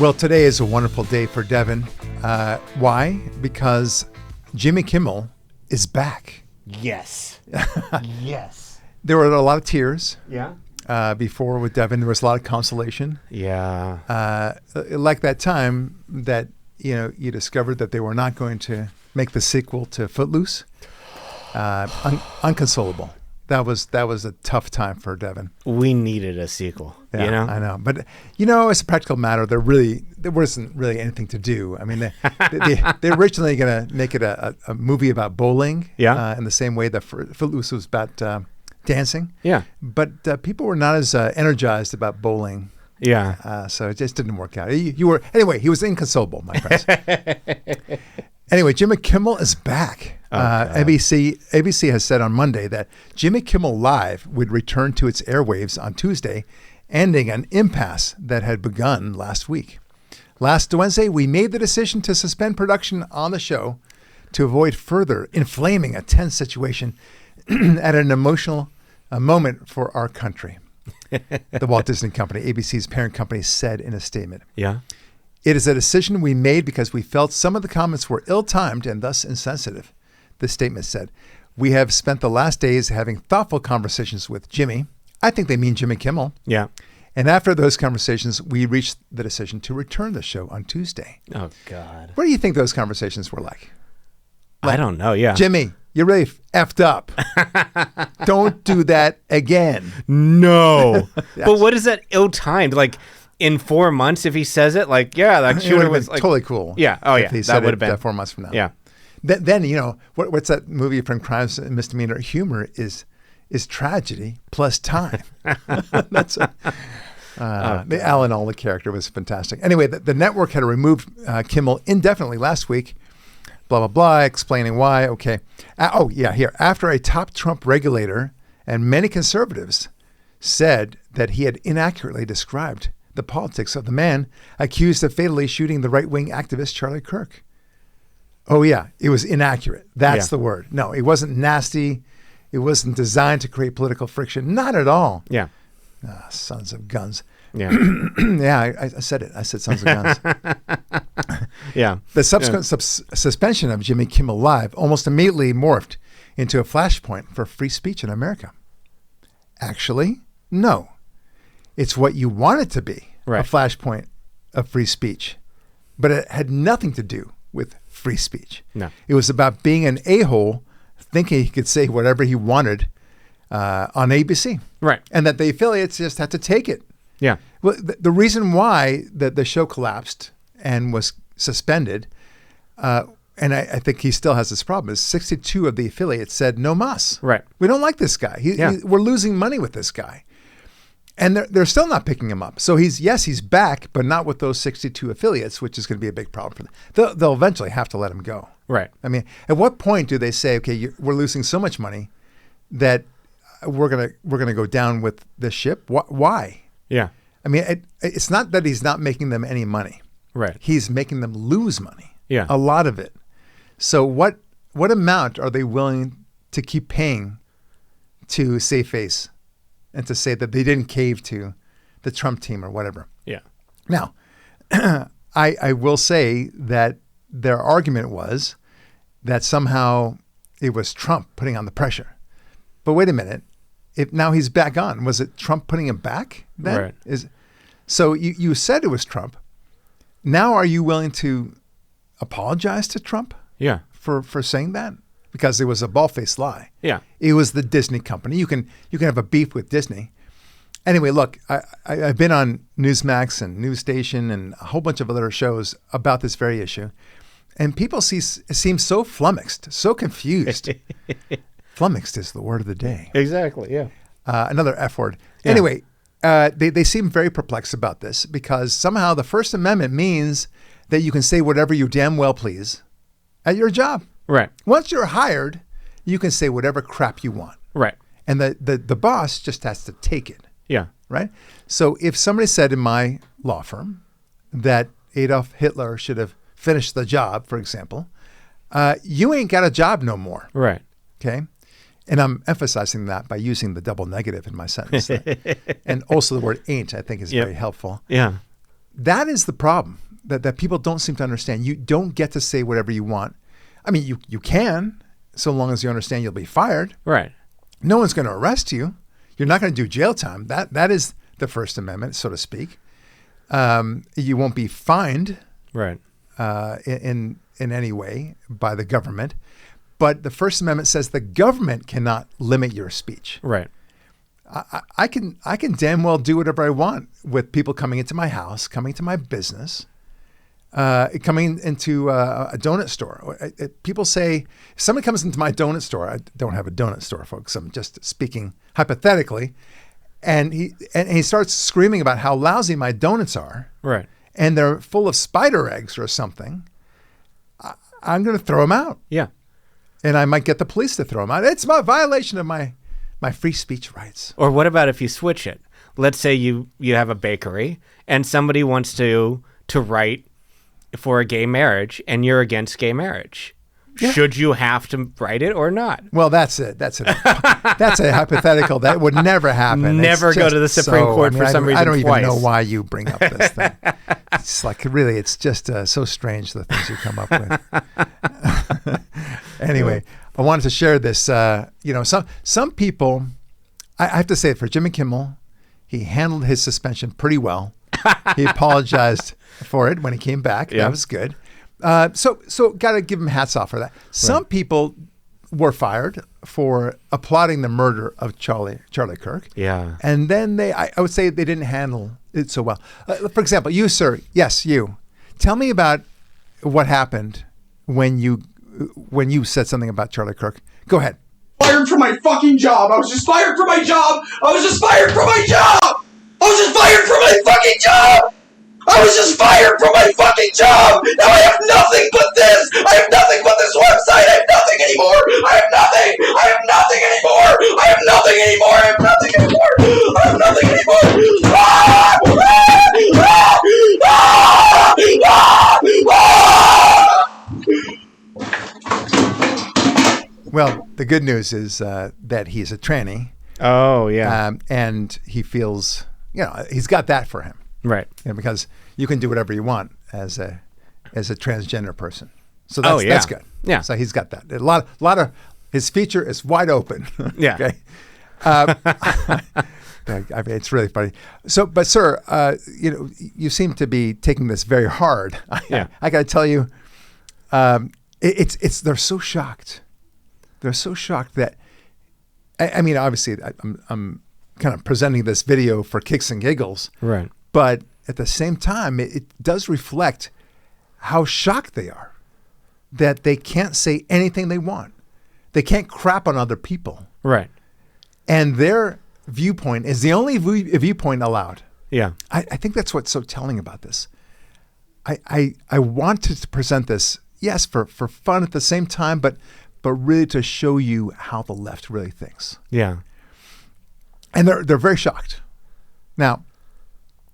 Well, today is a wonderful day for Devin. Why? Because Jimmy Kimmel is back. Yes. Yes. There were a lot of tears. Yeah. Before with Devin, there was a lot of consolation. Yeah. Like that time that you discovered that they were not going to make the sequel to Footloose. Unconsolable. That was a tough time for Devin. We needed a sequel. Yeah, I know. But as a practical matter, there wasn't really anything to do. I mean, they're originally going to make it a movie about bowling. Yeah. In the same way that Footloose was about dancing. Yeah. But people were not as energized about bowling. Yeah. So it just didn't work out. Anyway, he was inconsolable, my friends. Anyway, Jimmy Kimmel is back. ABC has said on Monday that Jimmy Kimmel Live would return to its airwaves on Tuesday, ending an impasse that had begun last week. Last Wednesday, we made the decision to suspend production on the show to avoid further inflaming a tense situation at an emotional moment for our country. The Walt Disney Company, ABC's parent company, said in a statement. Yeah. It is a decision we made because we felt some of the comments were ill-timed and thus insensitive. The statement said, "We have spent the last days having thoughtful conversations with Jimmy." I think they mean Jimmy Kimmel. Yeah. And after those conversations, we reached the decision to return the show on Tuesday. Oh, God. What do you think those conversations were like? I don't know. Yeah. Jimmy, you're really effed up. Don't do that again. No. Yes. But what is that ill-timed? Like, in 4 months, if he says it, like, yeah, that shooter was like totally cool. Yeah. Oh, yeah. If he That said would have it been 4 months from now. Yeah. Then what's that movie from Crimes and Misdemeanor? Humor is tragedy plus time. That's the Alan Alda character was fantastic. Anyway, the network had removed Kimmel indefinitely last week. Blah blah blah, explaining why. Okay. Here. After a top Trump regulator and many conservatives said that he had inaccurately described the politics of the man accused of fatally shooting the right-wing activist Charlie Kirk. Oh, yeah, it was inaccurate. That's the word. No, it wasn't nasty. It wasn't designed to create political friction. Not at all. Yeah. Sons of guns. Yeah. Yeah, I said it. I said sons of guns. Yeah. The subsequent suspension of Jimmy Kimmel Live almost immediately morphed into a flashpoint for free speech in America. Actually, no. It's what you want it to be, right. A flashpoint of free speech. But it had nothing to do with free speech. No. It was about being an a-hole, thinking he could say whatever he wanted on ABC. Right. And that the affiliates just had to take it. Yeah. Well, the reason why the show collapsed and was suspended, and I think he still has this problem, is 62 of the affiliates said no mas. Right. We don't like this guy. We're losing money with this guy. And they're still not picking him up. So he's back, but not with those 62 affiliates, which is going to be a big problem for them. They'll eventually have to let him go. Right. I mean, at what point do they say, okay, we're losing so much money that we're gonna go down with this ship? Why? Yeah. I mean, it's not that he's not making them any money. Right. He's making them lose money. Yeah. A lot of it. So what amount are they willing to keep paying to save face and to say that they didn't cave to the Trump team or whatever? Yeah. Now, I will say that their argument was that somehow it was Trump putting on the pressure. But wait a minute. If now he's back on, was it Trump putting him back then? Right. So you said it was Trump. Now are you willing to apologize to Trump? Yeah. For saying that? Because it was a bald-faced lie. Yeah. It was the Disney company. You can have a beef with Disney. Anyway, look, I've been on Newsmax and News Station and a whole bunch of other shows about this very issue. And people seem so flummoxed, so confused. Flummoxed is the word of the day. Exactly. Yeah. Another F word. Yeah. Anyway, they seem very perplexed about this because somehow the First Amendment means that you can say whatever you damn well please at your job. Right. Once you're hired, you can say whatever crap you want. Right. And the boss just has to take it. Yeah. Right? So if somebody said in my law firm that Adolf Hitler should have finished the job, for example, you ain't got a job no more. Right. Okay? And I'm emphasizing that by using the double negative in my sentence. And also the word ain't, I think, is very helpful. Yeah. that is the problem that people don't seem to understand. You don't get to say whatever you want. I mean, you can, so long as you understand you'll be fired. Right. No one's going to arrest you. You're not going to do jail time. That is the First Amendment, so to speak. You won't be fined, Right. In any way by the government. But the First Amendment says the government cannot limit your speech. Right. I can damn well do whatever I want with people coming into my house, coming to my business, coming into a donut store. People say, if somebody comes into my donut store, I don't have a donut store, folks. I'm just speaking hypothetically. And he starts screaming about how lousy my donuts are. Right. And they're full of spider eggs or something. I'm going to throw them out. Yeah. And I might get the police to throw them out. It's my violation of my free speech rights. Or what about if you switch it? Let's say you have a bakery and somebody wants to write for a gay marriage and you're against gay marriage. Yeah. Should you have to write it or not? Well, that's it. That's a hypothetical. That would never happen. Never go to the Supreme Court for some reason. I don't twice. even know why you bring up this thing. It's like, really, it's just so strange, the things you come up with. Anyway, I wanted to share this. Some people, I have to say, for Jimmy Kimmel, he handled his suspension pretty well. He apologized for it when he came back. Yeah. That was good. So got to give him hats off for that. Some people were fired for applauding the murder of Charlie Kirk. Yeah. And then I would say they didn't handle it so well. For example, you, sir. Yes, you. Tell me about what happened when you said something about Charlie Kirk. Go ahead. Fired from my fucking job. I was just fired from my job. I was just fired from my job. I was just fired from my fucking job. I was just fired from my fucking job! Now I have nothing but this! I have nothing but this website! I have nothing anymore! I have nothing! I have nothing anymore! I have nothing anymore! I have nothing anymore! I have nothing anymore! Ah! Ah! Ah! Ah! Ah! Well, the good news is that he's a tranny. Oh, yeah. And he feels, he's got that for him. Right. Because you can do whatever you want as a transgender person. So that's good. Yeah. So he's got that. A lot of his future is wide open. Yeah. Okay. It's really funny. So, but sir, you seem to be taking this very hard. Yeah. I got to tell you, they're so shocked. They're so shocked that, I mean, obviously, I'm kind of presenting this video for kicks and giggles. Right. But at the same time, it does reflect how shocked they are that they can't say anything they want. They can't crap on other people. Right. And their viewpoint is the only viewpoint allowed. Yeah. I think that's what's so telling about this. I wanted to present this, yes, for fun at the same time, but really to show you how the left really thinks. Yeah. And they're very shocked. Now,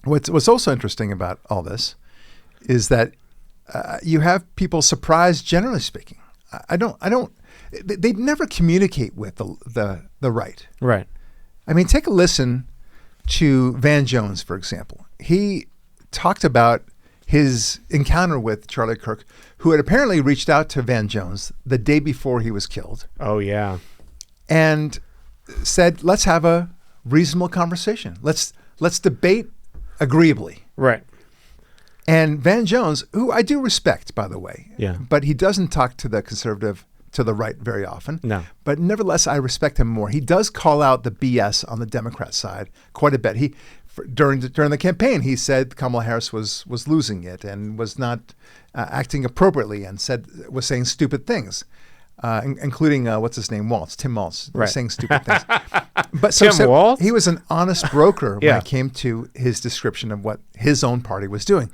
what's also interesting about all this is that you have people surprised, generally speaking. They never communicate with the right. Right. I mean, take a listen to Van Jones, for example. He talked about his encounter with Charlie Kirk, who had apparently reached out to Van Jones the day before he was killed. Oh, yeah. And said, let's have a reasonable conversation. Let's debate agreeably. Right. And Van Jones, who I do respect, by the way, yeah, but he doesn't talk to the conservative, to the right very often. No. But nevertheless, I respect him more. He does call out the BS on the Democrat side quite a bit. During the campaign, he said Kamala Harris was losing it and was not acting appropriately and was saying stupid things, including what's his name, Tim Walz, right, saying stupid things. But Tim Walz? He was an honest broker yeah, when it came to his description of what his own party was doing.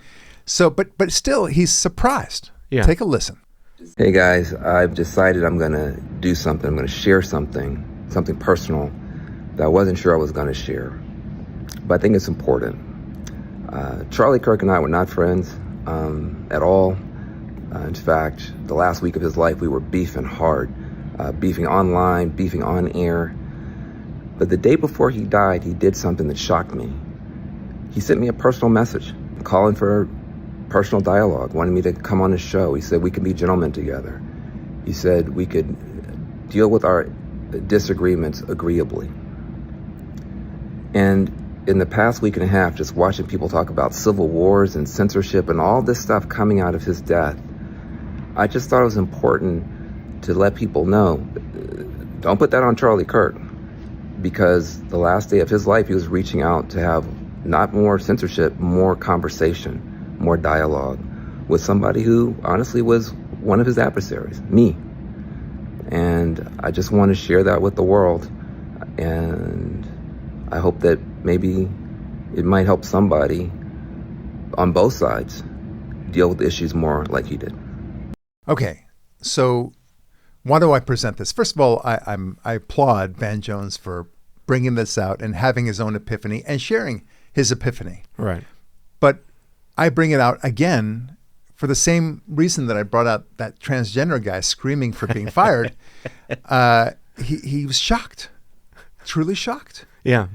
So, but still, he's surprised. Yeah. Take a listen. Hey guys, I've decided I'm gonna do something. I'm gonna share something personal that I wasn't sure I was gonna share, but I think it's important. Charlie Kirk and I were not friends at all. In fact, the last week of his life, we were beefing hard, beefing online, beefing on air. But the day before he died, he did something that shocked me. He sent me a personal message. calling for personal dialogue, wanted me to come on his show. He said we could be gentlemen together. He said we could deal with our disagreements agreeably. And in the past week and a half, just watching people talk about civil wars and censorship and all this stuff coming out of his death, I just thought it was important to let people know, don't put that on Charlie Kirk, because the last day of his life, he was reaching out to have not more censorship, more conversation, more dialogue with somebody who honestly was one of his adversaries, me. And I just want to share that with the world. And I hope that maybe it might help somebody on both sides deal with issues more like he did. Okay, so why do I present this? First of all, I applaud Van Jones for bringing this out and having his own epiphany and sharing his epiphany. Right. But I bring it out again for the same reason that I brought out that transgender guy screaming for being fired. He was shocked, truly shocked. Yeah.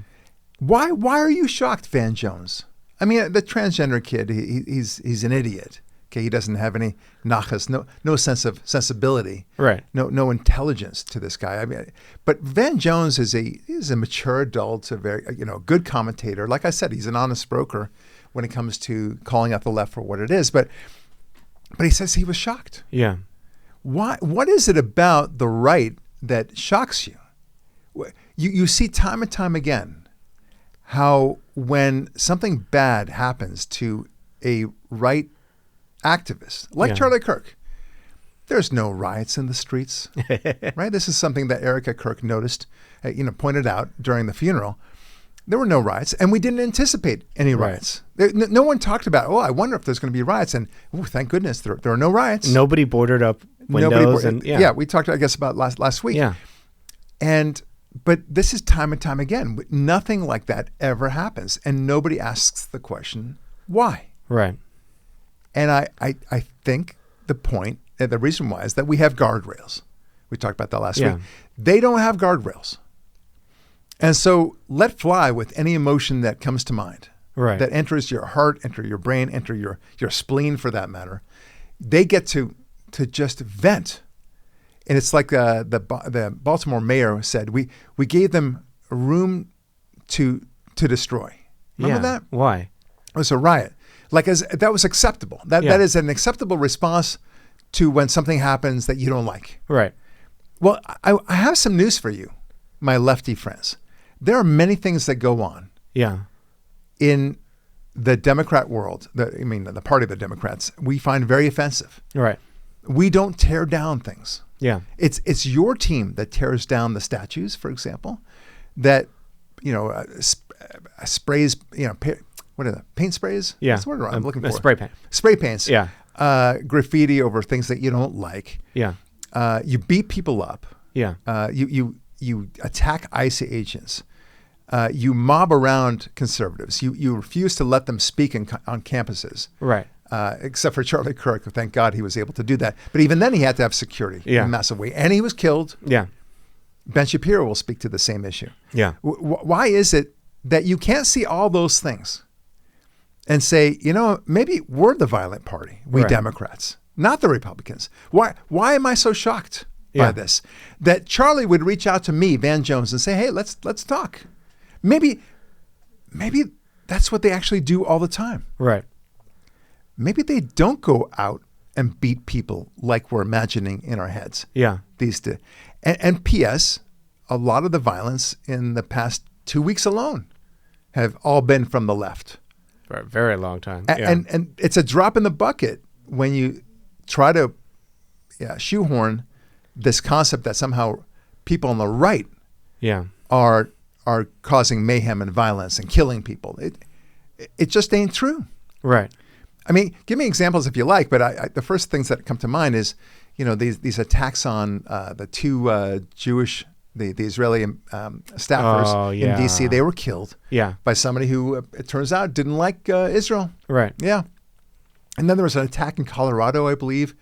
Why are you shocked, Van Jones? I mean, the transgender kid, he's an idiot. Okay, he doesn't have any nachas, no sense of sensibility, Right. No intelligence to this guy. I mean, but Van Jones is a mature adult, a very good commentator. Like I said, he's an honest broker when it comes to calling out the left for what it is. But he says he was shocked. Yeah. Why? What is it about the right that shocks you? You see time and time again how when something bad happens to a right activist like Charlie Kirk, there's no riots in the streets, right? This is something that Erica Kirk noticed, pointed out during the funeral. There were no riots, and we didn't anticipate any riots. No one talked about, I wonder if there's going to be riots, and thank goodness there are no riots. Nobody boarded up windows. We talked, I guess, about last week. Yeah. But this is time and time again. Nothing like that ever happens, and nobody asks the question, why? Right. And I think the reason why is that we have guardrails. We talked about that last week. They don't have guardrails. And so let fly with any emotion that comes to mind, that enters your heart, enter your brain, enter your spleen for that matter. They get to just vent. And it's like the Baltimore mayor said, we gave them room to destroy. Remember that? Why? It was a riot. That was acceptable. That is an acceptable response to when something happens that you don't like. Right. Well, I have some news for you, my lefty friends. There are many things that go on. Yeah. In the Democrat world, the party of the Democrats, we find very offensive. Right. We don't tear down things. Yeah. It's your team that tears down the statues, for example, that sprays, what are the paint sprays? Yeah. That's what I'm looking for. Spray paint. Spray paints. Yeah. Graffiti over things that you don't like. Yeah. You beat people up. Yeah. You attack ICE agents. You mob around conservatives. You refuse to let them speak on campuses. Right. Except for Charlie Kirk. Thank God he was able to do that. But even then he had to have security in a massive way. And he was killed. Yeah. Ben Shapiro will speak to the same issue. Yeah. Why is it that you can't see all those things and say, maybe we're the violent party, we Democrats, not the Republicans? Why am I so shocked by this? That Charlie would reach out to me, Van Jones, and say, hey, let's talk. Maybe that's what they actually do all the time. Right. Maybe they don't go out and beat people like we're imagining in our heads. Yeah. These days. And P.S., a lot of the violence in the past 2 weeks alone have all been from the left. For a very long time. And it's a drop in the bucket when you try to shoehorn this concept that somehow people on the right are causing mayhem and violence and killing people. It just ain't true. Right. I mean, give me examples if you like, but the first things that come to mind is, these attacks on the two Jewish, the Israeli staffers in D.C. They were killed by somebody who, it turns out, didn't like Israel. Right. Yeah. And then there was an attack in Colorado, I believe,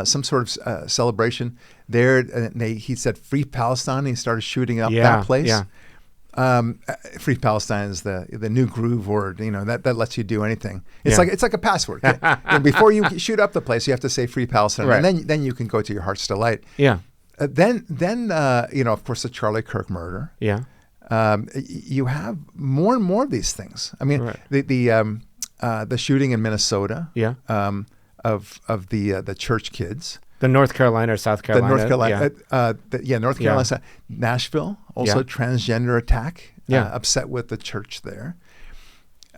some sort of celebration there. He said, free Palestine, and he started shooting up that place. Yeah. Free Palestine is the new groove word, that lets you do anything. It's like a password. Before you shoot up the place, you have to say Free Palestine, Right. and then you can go to your heart's delight. Yeah. Then of course, the Charlie Kirk murder. Yeah. You have more and more of these things. I mean, Right. the shooting in Minnesota. Yeah. Of the church kids. The North Carolina or South Carolina. The North Carolina. North Carolina. Yeah. Nashville, also transgender attack. Upset with the church there.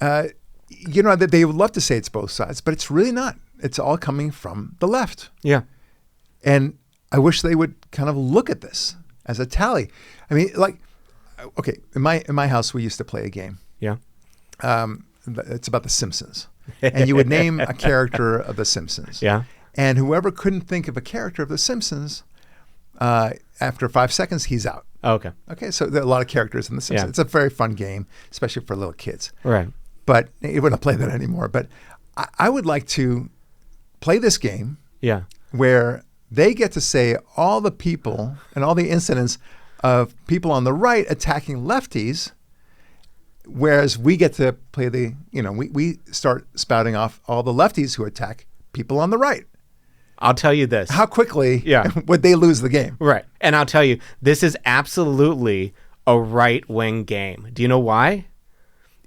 They would love to say it's both sides, but it's really not. It's all coming from the left. Yeah. And I wish they would kind of look at this as a tally. I mean, okay, in my house we used to play a game. Yeah. It's about The Simpsons, and you would name a character of The Simpsons. Yeah. And whoever couldn't think of a character of The Simpsons, after 5 seconds, he's out. Oh, okay. Okay, so there are a lot of characters in The Simpsons. Yeah. It's a very fun game, especially for little kids. Right. But you wouldn't play that anymore. But I would like to play this game Yeah. where they get to say all the people and all the incidents of people on the right attacking lefties, whereas we get to play we start spouting off all the lefties who attack people on the right. I'll tell you this. How quickly Yeah. would they lose the game? Right. And I'll tell you, this is absolutely a right-wing game. Do you know why?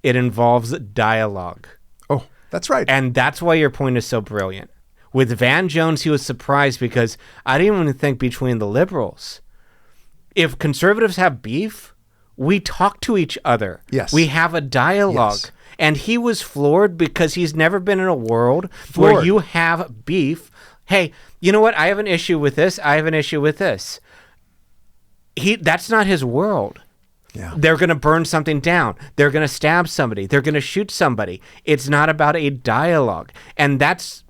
It involves dialogue. Oh, that's right. And that's why your point is so brilliant. With Van Jones, he was surprised because I didn't even think between the liberals. If conservatives have beef, we talk to each other. Yes. We have a dialogue. Yes. And he was floored because he's never been in a world where you have beef. Hey, you know what? I have an issue with this. I have an issue with this. That's not his world. Yeah. They're going to burn something down. They're going to stab somebody. They're going to shoot somebody. It's not about a dialogue. And that's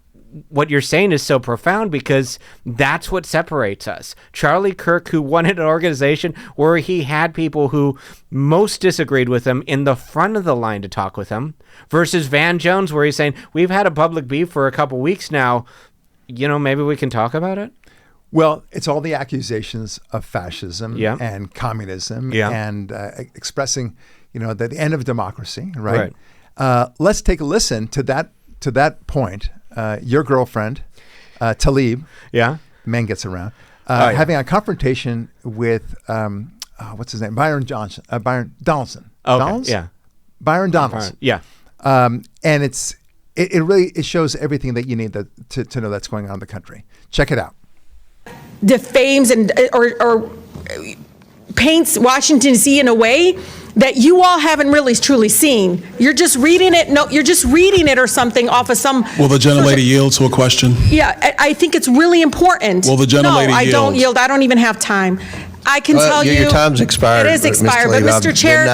what you're saying is so profound because that's what separates us. Charlie Kirk, who wanted an organization where he had people who most disagreed with him in the front of the line to talk with him, versus Van Jones, where he's saying, we've had a public beef for a couple weeks now. Maybe we can talk about it? Well, it's all the accusations of fascism Yeah. and communism Yeah. and expressing, the end of democracy, right? Let's take a listen to that point. Your girlfriend, Talib, Yeah. man gets around, yeah. having a confrontation with, what's his name? Byron Donaldson. Okay. Donaldson? Yeah. Byron Donaldson. Yeah. And it really shows everything that you need to know that's going on in the country. Check it out. Defames or paints Washington D.C. in a way that you all haven't really truly seen. You're just reading it. No, you're just reading it or something off of some. Will the gentlelady yield to a question? Yeah, I think it's really important. Will the gentlelady No, I don't yield? yield. I don't even have time. I can tell you. Your time's expired. It is expired, but Mr. Chair.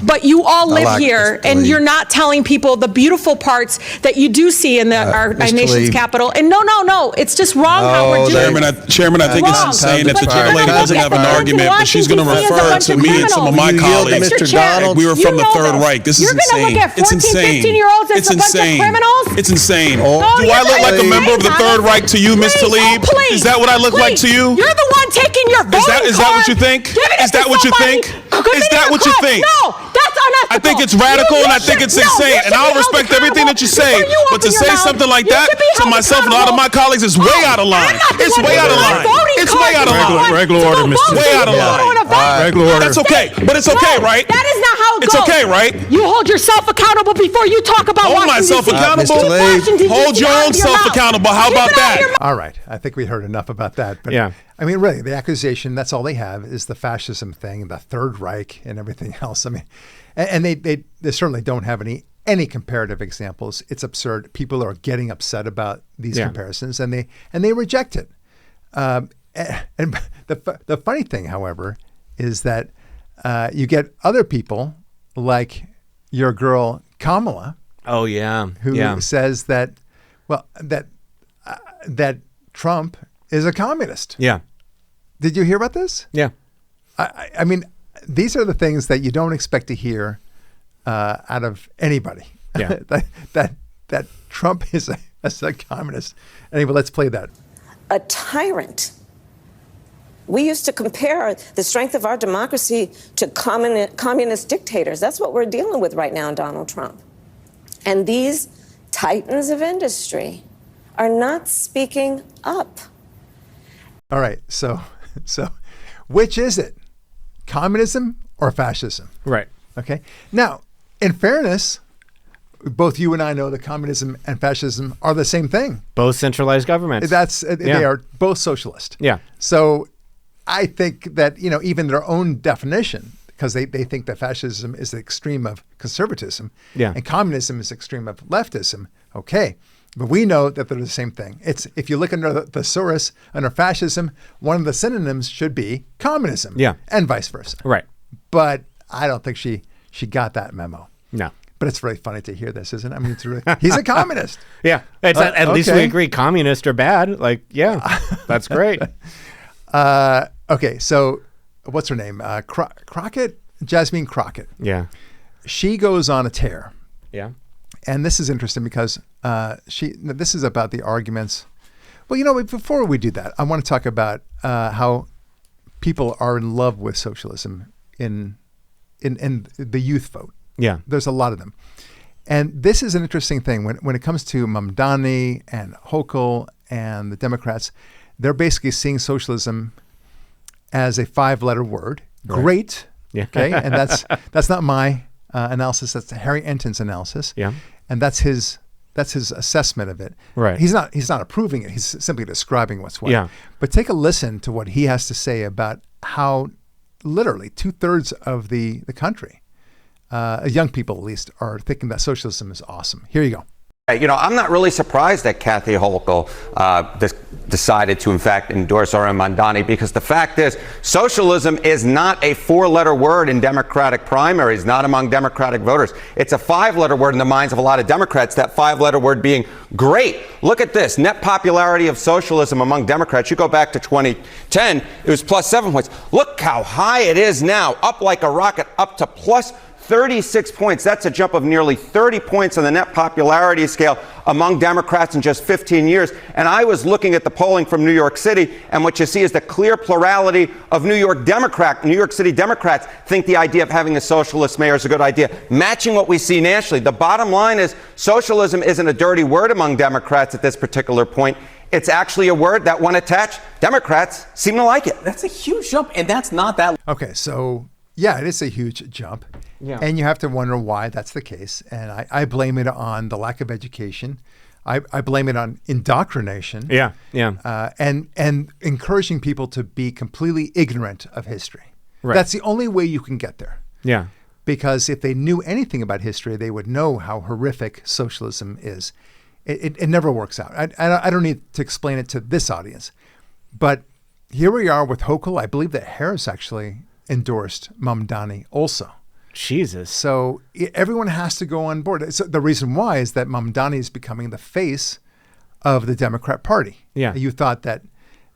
But you all I live like here, Mr. and Lee. you're not telling people the beautiful parts that you do see in our Mr. nation's Lee. capital. And no, it's just wrong how we're Oh, doing it. Chairman, I think it's Wrong. insane that But the you're gentlelady gonna doesn't look have at an the argument, but she's going to Washington refer D.C. to me and some of my You yield to colleagues. Mr. Donald? We were You from the know Third this. Reich. This is You're insane. gonna look at It's 14, insane. 15-year-olds as It's a bunch of insane. criminals? It's insane. Oh, Do I look like a please. member of the Third Reich to you, Ms. Talib? Is that what I look like to you? You're the one taking your voting Is that what you think? Is that what you think? Is that what you think? No, that's unethical. I think it's radical and I think it's insane. And I'll respect everything that you say. But to say something like that to myself and a lot of my colleagues is way out of line. It's way out of line. It's way out of line. Regular order, Mr. Way out of line. Regular order. That's okay. But it's okay, right? That is not how it It's goes. okay, right? You hold yourself accountable before you talk about Hold Washington, myself D.C. accountable. Keep Mr. Lee. Washington, D.C. Hold your out own of your self mouth. accountable. How Keep about it out of that? your mouth. All right. I think we heard enough about that. But Yeah. I mean, really, the accusation, that's all they have is the fascism thing, the Third Reich and everything else. I mean, and they certainly don't have any comparative examples. It's absurd. People are getting upset about these comparisons and they reject it. And the funny thing, however, is that you get other people like your girl Kamala, Oh, yeah. who says that Trump is a communist. Yeah. Did you hear about this? Yeah. I mean, these are the things that you don't expect to hear out of anybody. Yeah. that Trump is a communist. Anyway, let's play that. A tyrant We used to compare the strength of our democracy to communist dictators. That's what we're dealing with right now in Donald Trump. And these titans of industry are not speaking up. All right. So which is it? Communism or fascism? Right. Okay. Now, in fairness, both you and I know that communism and fascism are the same thing. Both centralized governments. They are both socialist. Yeah. So I think that, even their own definition, because they think that fascism is the extreme of conservatism and communism is the extreme of leftism. Okay. But we know that they're the same thing. If you look under the thesaurus, under fascism, one of the synonyms should be communism. Yeah. And vice versa. Right. But I don't think she got that memo. No. But it's really funny to hear this, isn't it? I mean, it's really, he's a communist. Yeah. At least we agree communist are bad. Like, yeah, that's great. Okay, so what's her name? Crockett? Jasmine Crockett. Yeah. She goes on a tear. Yeah. And this is interesting because this is about the arguments. Well, before we do that, I want to talk about how people are in love with socialism in the youth vote. Yeah. There's a lot of them. And this is an interesting thing. When it comes to Mamdani and Hochul and the Democrats, they're basically seeing socialism as a 5-letter word. Right. Great. Yeah. Okay. And that's not my analysis. That's Harry Enton's analysis. Yeah. And that's his assessment of it. Right. He's not approving it. He's simply describing what's what. Yeah. But take a listen to what he has to say about how literally 2/3 of the country, young people at least, are thinking that socialism is awesome. Here you go. I'm not really surprised that Kathy Hochul decided to, in fact, endorse R.M. Mamdani, because the fact is, socialism is not a 4-letter word in Democratic primaries, not among Democratic voters. It's a 5-letter word in the minds of a lot of Democrats, that 5-letter word being great. Look at this, net popularity of socialism among Democrats. You go back to 2010, it was plus 7 points. Look how high it is now, up like a rocket, up to plus 36 points. That's a jump of nearly 30 points on the net popularity scale among Democrats in just 15 years. And I was looking at the polling from New York City, and what you see is the clear plurality of New York City Democrats think the idea of having a socialist mayor is a good idea, matching what we see nationally. The bottom line is socialism isn't a dirty word among Democrats at this particular point. It's actually a word that, when attached, Democrats seem to like it. That's a huge jump, and that's not that. Okay, so yeah, it is a huge jump. Yeah. And you have to wonder why that's the case. And I blame it on the lack of education. I blame it on indoctrination. Yeah. Yeah. And encouraging people to be completely ignorant of history. Right. That's the only way you can get there. Yeah. Because if they knew anything about history, they would know how horrific socialism is. It never works out. I don't need to explain it to this audience. But here we are with Hochul. I believe that Harris actually endorsed Mamdani also. Jesus. So everyone has to go on board. So the reason why is that Mamdani is becoming the face of the Democrat Party. Yeah. You thought that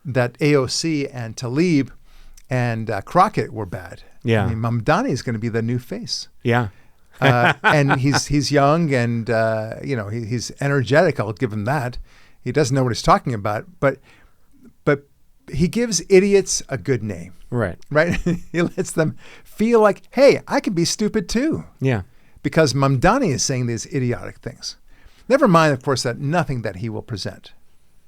AOC and Tlaib and Crockett were bad. Yeah. I mean, Mamdani is going to be the new face. Yeah. And he's young and he's energetic. I'll give him that. He doesn't know what he's talking about, but he gives idiots a good name. Right. Right. He lets them feel like, hey, I can be stupid too. Yeah. Because Mamdani is saying these idiotic things. Never mind, of course, that nothing that he will present,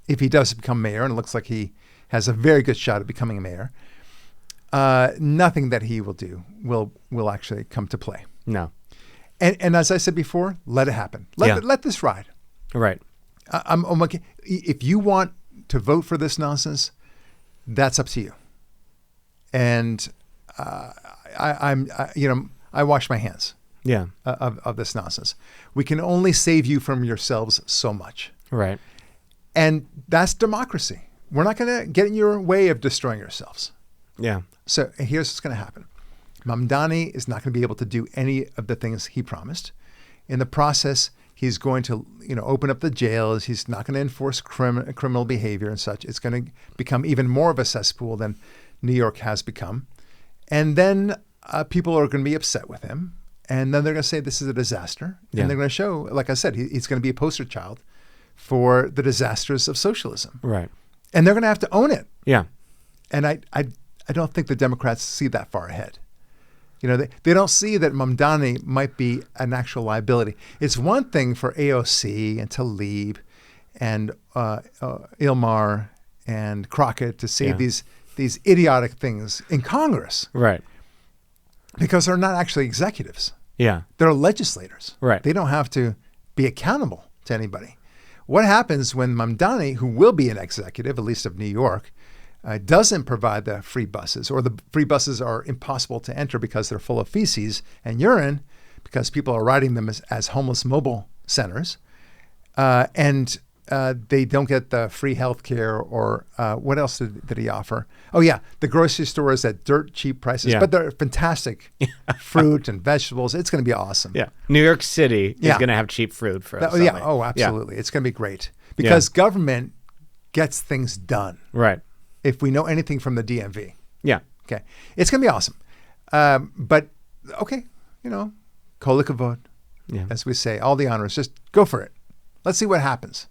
if he does become mayor, and it looks like he has a very good shot at becoming a mayor, nothing that he will do will actually come to play. No. And as I said before, let it happen. Let this ride. Right. I'm okay. If you want to vote for this nonsense, that's up to you. And I wash my hands. Yeah. Of this nonsense. We can only save you from yourselves so much. Right. And that's democracy. We're not going to get in your way of destroying yourselves. Yeah. So here's what's going to happen. Mamdani is not going to be able to do any of the things he promised. In the process, he's going to, open up the jails. He's not going to enforce criminal behavior and such. It's going to become even more of a cesspool than New York has become. And then people are going to be upset with him. And then they're going to say this is a disaster. Yeah. And they're going to show, like I said, he's going to be a poster child for the disasters of socialism. Right. And they're going to have to own it. Yeah. And I don't think the Democrats see that far ahead. They don't see that Mamdani might be an actual liability. It's one thing for AOC and Tlaib and Ilmar and Crockett to say these idiotic things in Congress. Right. Because they're not actually executives. Yeah. They're legislators. Right. They don't have to be accountable to anybody. What happens when Mamdani, who will be an executive, at least of New York, doesn't provide the free buses, or the free buses are impossible to enter because they're full of feces and urine, because people are riding them as homeless mobile centers, and they don't get the free health care, or what else did he offer? Oh, yeah, the grocery stores at dirt cheap prices, but they're fantastic fruit and vegetables. It's going to be awesome. Yeah. New York City is going to have cheap fruit for us. Yeah. Oh, absolutely. Yeah. It's going to be great because government gets things done. Right. If we know anything from the DMV. Yeah. Okay. It's going to be awesome. But, okay, kol hakavod, as we say, all the honors, just go for it. Let's see what happens.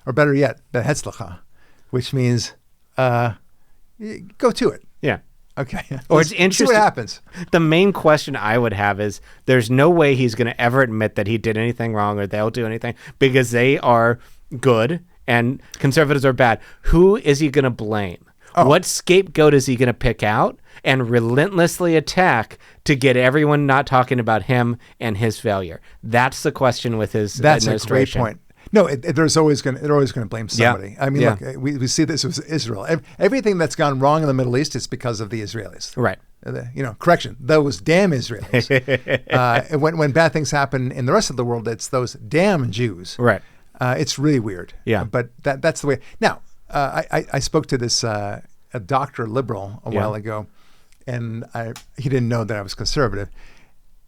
Or better yet, behetzlacha, which means go to it. Yeah. Okay. Or it's interesting. See what happens. The main question I would have is there's no way he's going to ever admit that he did anything wrong or they'll do anything because they are good and conservatives are bad. Who is he going to blame? Oh. What scapegoat is he going to pick out and relentlessly attack to get everyone not talking about him and his failure? That's the question with his administration. That's a great point. No, they're always going to blame somebody. I mean, look, we see this with Israel. Everything that's gone wrong in the Middle East is because of the Israelis. Right. Correction, those damn Israelis. When bad things happen in the rest of the world, it's those damn Jews. Right. It's really weird. Yeah. But that's the way. Now, I spoke to this a doctor liberal a while ago, and he didn't know that I was conservative.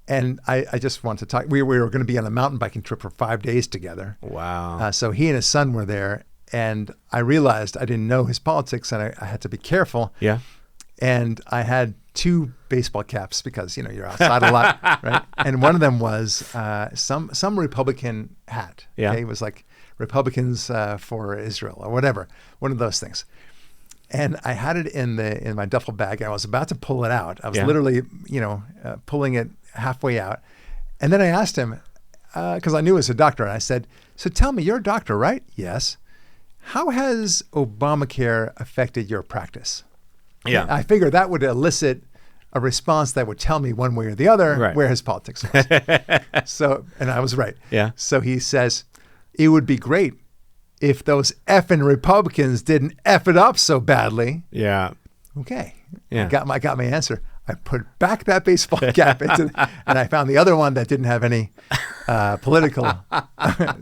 And I just wanted to talk. We were going to be on a mountain biking trip for 5 days together. Wow. So he and his son were there, and I realized I didn't know his politics, and I had to be careful. Yeah. And I had 2 baseball caps because, you're outside a lot, right? And one of them was some Republican hat. Yeah. Okay? It was like Republicans for Israel or whatever, one of those things. And I had it in my duffel bag. I was about to pull it out. I was literally, pulling it halfway out. And then I asked him, because I knew he was a doctor, and I said, so tell me, you're a doctor, right? Yes. How has Obamacare affected your practice? Yeah. I figured that would elicit a response that would tell me one way or the other where his politics was. And I was right. Yeah. So he says, it would be great if those effing Republicans didn't F it up so badly. Yeah. Okay. Yeah. I got my answer. I put back that baseball cap and I found the other one that didn't have any political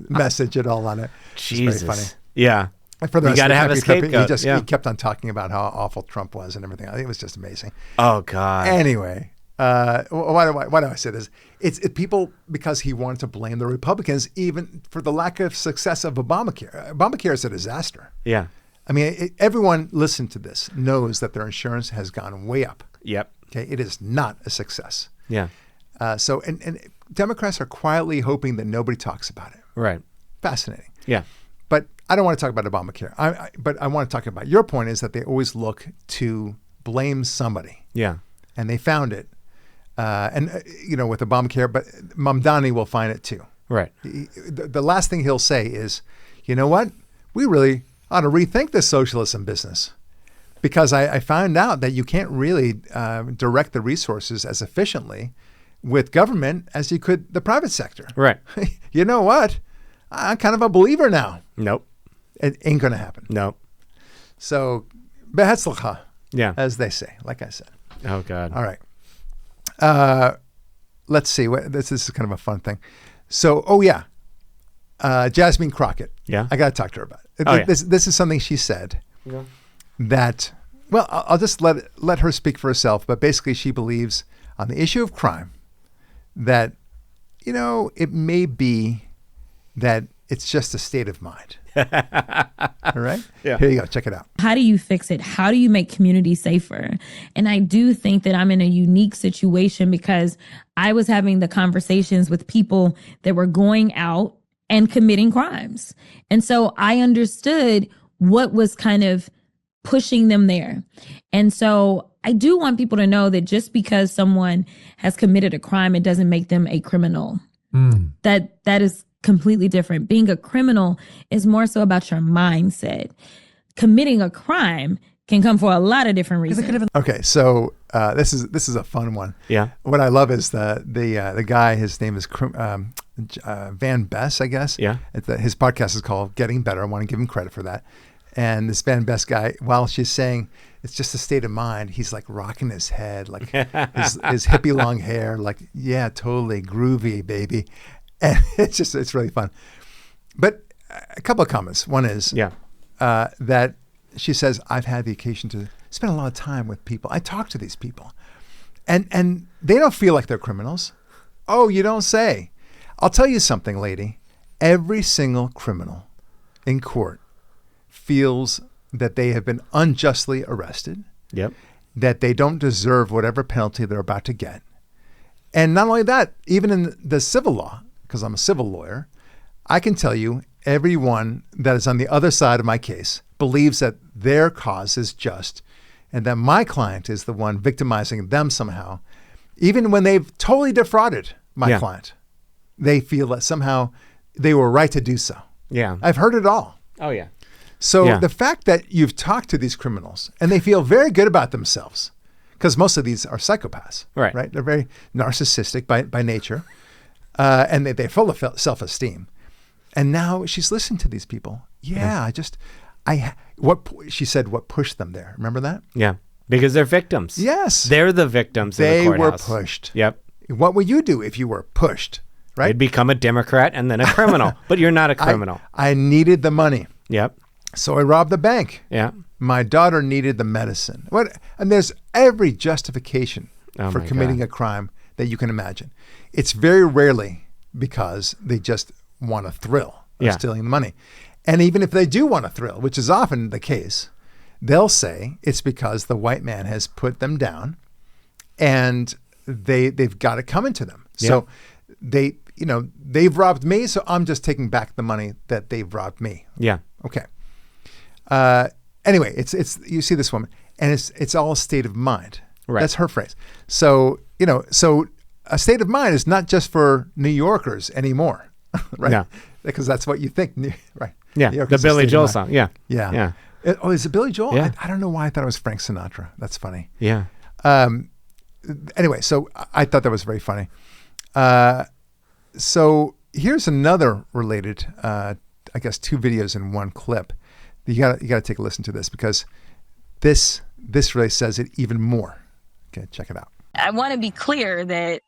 message at all on it. Jesus. It's very funny. Yeah. For the you got to have a scapegoat. He kept on talking about how awful Trump was and everything. I think it was just amazing. Oh, God. Anyway, why do I say this? It's people, because he wanted to blame the Republicans even for the lack of success of Obamacare. Obamacare is a disaster. Yeah. I mean, everyone listening to this knows that their insurance has gone way up. Yep. Okay, it is not a success. Yeah. So Democrats are quietly hoping that nobody talks about it. Right. Fascinating. Yeah. But I don't want to talk about Obamacare. But I want to talk about your point is that they always look to blame somebody. Yeah. And they found it. With Obamacare, but Mamdani will find it too. Right. The last thing he'll say is, you know what? We really ought to rethink this socialism business. Because I found out that you can't really direct the resources as efficiently with government as you could the private sector. Right. You know what? I'm kind of a believer now. Nope. It ain't going to happen. Nope. So, behetzlacha, as they say, like I said. Oh, God. All right. Let's see. This is kind of a fun thing. So, Jasmine Crockett. Yeah. I got to talk to her about it. This is something she said. Yeah. That, well, I'll just let her speak for herself, but basically she believes on the issue of crime that, it may be that it's just a state of mind. All right? Yeah. Here you go. Check it out. How do you fix it? How do you make communities safer? And I do think that I'm in a unique situation because I was having the conversations with people that were going out and committing crimes. And so I understood what was kind of pushing them there. And so I do want people to know that just because someone has committed a crime, it doesn't make them a criminal. That is completely different. Being a criminal is more so about your mindset. Committing a crime can come for a lot of different reasons. Okay, so this is a fun one. Yeah. What I love is the guy. His name is Van Bess, I guess. Yeah. His podcast is called Getting Better. I want to give him credit for that. And this Van Bess guy, while she's saying it's just a state of mind, he's like rocking his head, like his hippie long hair, like, yeah, totally groovy, baby. And it's really fun. But a couple of comments. One is that she says, I've had the occasion to spend a lot of time with people. I talk to these people and they don't feel like they're criminals. Oh, you don't say. I'll tell you something, lady. Every single criminal in court feels that they have been unjustly arrested, that they don't deserve whatever penalty they're about to get. And not only that, even in the civil law, because I'm a civil lawyer, I can tell you everyone that is on the other side of my case believes that their cause is just and that my client is the one victimizing them somehow. Even when they've totally defrauded my client, they feel that somehow they were right to do so. Yeah. I've heard it all. Oh, yeah. So the fact that you've talked to these criminals and they feel very good about themselves, because most of these are psychopaths, right? They're very narcissistic by nature, and they're full of self-esteem. And now she's listening to these people. What she said, what pushed them there? Remember that? Yeah, because they're victims. Yes. They're the victims in the courthouse. They were pushed. Yep. What would you do if you were pushed, right? You'd become a Democrat and then a criminal, but you're not a criminal. I needed the money. Yep. So I robbed the bank. Yeah. My daughter needed the medicine. And there's every justification for committing a crime that you can imagine. It's very rarely because they just want a thrill of stealing the money. And even if they do want a thrill, which is often the case, they'll say it's because the white man has put them down and they've got it coming to them. Yeah. So they've robbed me, so I'm just taking back the money that they've robbed me. Yeah. Okay. Anyway, it's you see this woman, and it's all a state of mind. Right. That's her phrase. So a state of mind is not just for New Yorkers anymore, right? Yeah. Because that's what you think, right? Yeah. The Billy Joel song. Yeah. Yeah. Yeah. Is it Billy Joel? Yeah. I don't know why I thought it was Frank Sinatra. That's funny. Yeah. Anyway, so I thought that was very funny. So here's another related, I guess, 2 videos in one clip. You gotta take a listen to this because this really says it even more. Okay, check it out. I want to be clear that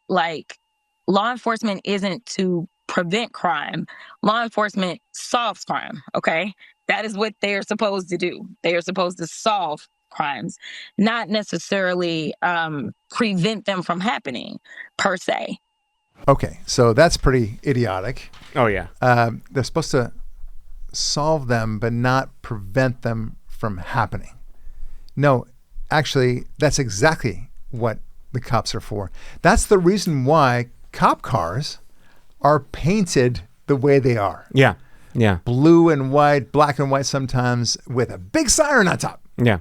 law enforcement isn't to prevent crime. Law enforcement solves crime. Okay, that is what they are supposed to do. They are supposed to solve crimes, not necessarily prevent them from happening per se. Okay, so that's pretty idiotic. Oh yeah, they're supposed to solve them, but not prevent them from happening. No, actually, that's exactly what the cops are for. That's the reason why cop cars are painted the way they are. Yeah. Yeah. Blue and white, black and white sometimes, with a big siren on top. Yeah.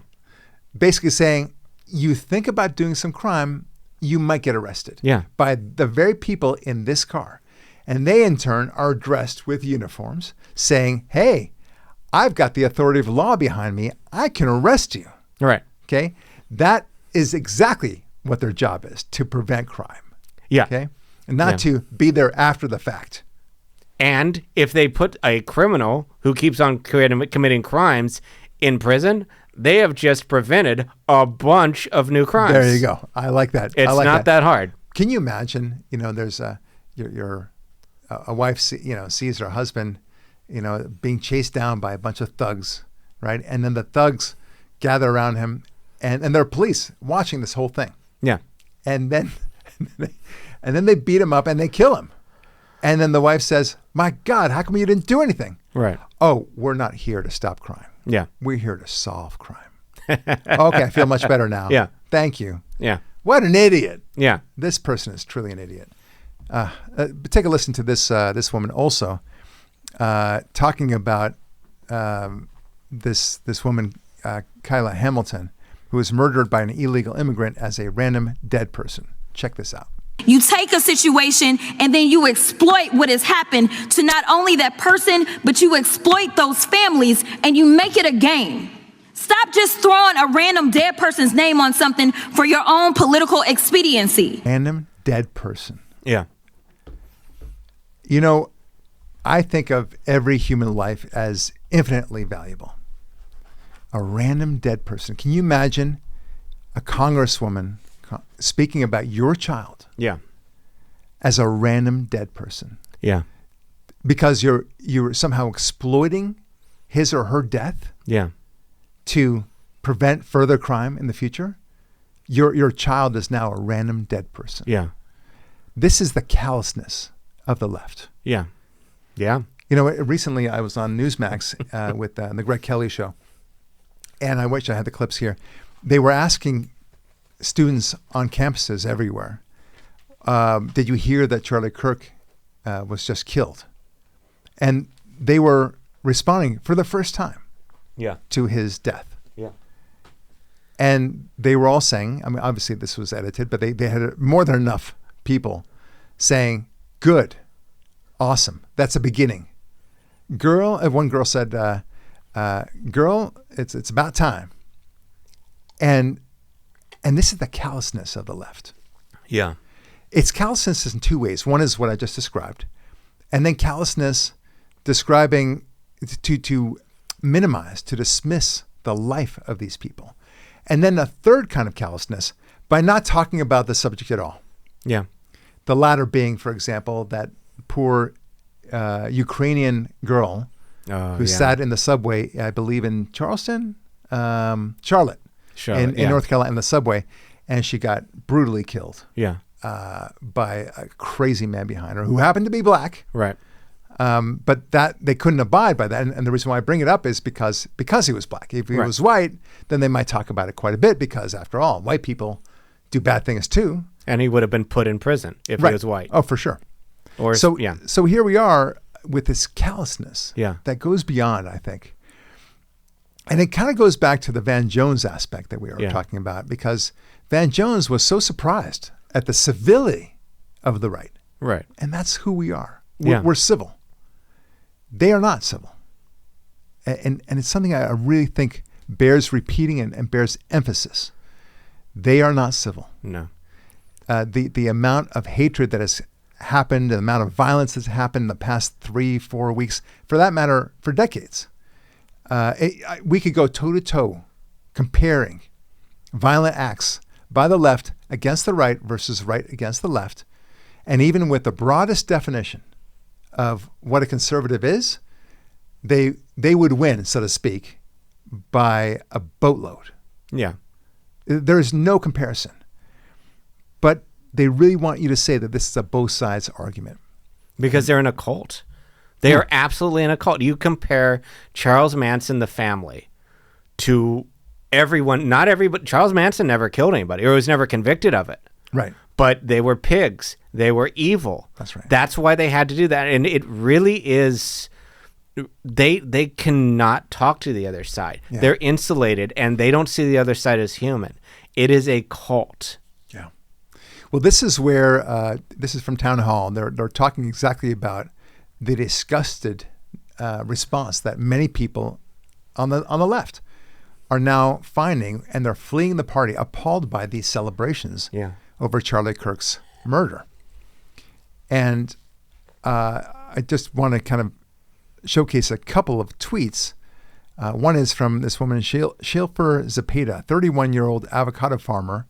Basically saying, you think about doing some crime, you might get arrested. Yeah. By the very people in this car. And they, in turn, are dressed with uniforms saying, hey, I've got the authority of law behind me. I can arrest you. Right. Okay. That is exactly what their job is, to prevent crime. Yeah. Okay. And not to be there after the fact. And if they put a criminal who keeps on committing crimes in prison, they have just prevented a bunch of new crimes. There you go. I like that. It's not that hard. Can you imagine, there's a wife, sees her husband, being chased down by a bunch of thugs, right? And then the thugs gather around him and there are police watching this whole thing. Yeah. And then they beat him up and they kill him. And then the wife says, my God, how come you didn't do anything? Right. Oh, we're not here to stop crime. Yeah. We're here to solve crime. Okay, I feel much better now. Yeah. Thank you. Yeah. What an idiot. Yeah. This person is truly an idiot. Take a listen to this woman also talking about this woman Kyla Hamilton, who was murdered by an illegal immigrant as a random dead person. Check this out. You take a situation and then you exploit what has happened to not only that person, but you exploit those families and you make it a game. Stop just throwing a random dead person's name on something for your own political expediency. Random dead person. Yeah. You know, I think of every human life as infinitely valuable. A random dead person. Can you imagine a congresswoman speaking about your child as a random dead person? Yeah. Because you're somehow exploiting his or her death to prevent further crime in the future. Your child is now a random dead person. Yeah. This is the callousness of the left. Yeah. Yeah. You know, recently I was on Newsmax with the Greg Kelly show, and I wish I had the clips here. They were asking students on campuses everywhere, did you hear that Charlie Kirk was just killed? And they were responding for the first time to his death. Yeah. And they were all saying, I mean, obviously this was edited, but they had more than enough people saying, good, awesome, that's a beginning. One girl said, girl, it's about time. And this is the callousness of the left. Yeah. It's callousness in two ways. One is what I just described. And then callousness describing to minimize, to dismiss the life of these people. And then a third kind of callousness by not talking about the subject at all. Yeah. The latter being, for example, that poor Ukrainian girl who sat in the subway, I believe in Charleston, Charlotte, in North Carolina, in the subway, and she got brutally killed. Yeah. By a crazy man behind her who happened to be black. Right. But that they couldn't abide by that. And the reason why I bring it up is because he was black. If he was white, then they might talk about it quite a bit because, after all, white people do bad things too. And he would have been put in prison if he was white. Oh, for sure. Or so here we are with this callousness that goes beyond, I think. And it kind of goes back to the Van Jones aspect that we were talking about, because Van Jones was so surprised at the civility of the right. Right. And that's who we are. We're civil. They are not civil. And it's something I really think bears repeating and bears emphasis. They are not civil. No. The amount of hatred that has happened, the amount of violence that's happened in the past 3-4 weeks, for that matter, for decades. We could go toe-to-toe comparing violent acts by the left against the right versus right against the left. And even with the broadest definition of what a conservative is, they would win, so to speak, by a boatload. Yeah. There's no comparison. But they really want you to say that this is a both sides argument. Because they're in a cult. They are absolutely in a cult. You compare Charles Manson, the family, to everyone. Not everybody. Charles Manson never killed anybody or was never convicted of it. Right. But they were pigs. They were evil. That's right. That's why they had to do that. And it really is, they cannot talk to the other side. Yeah. They're insulated and they don't see the other side as human. It is a cult. Yeah. Well, this is where, this is from Town Hall. They're talking exactly about the disgusted response that many people on the left are now finding, and they're fleeing the party, appalled by these celebrations over Charlie Kirk's murder. And I just want to kind of showcase a couple of tweets. One is from this woman, Shameful Zapata, 31-year-old avocado farmer.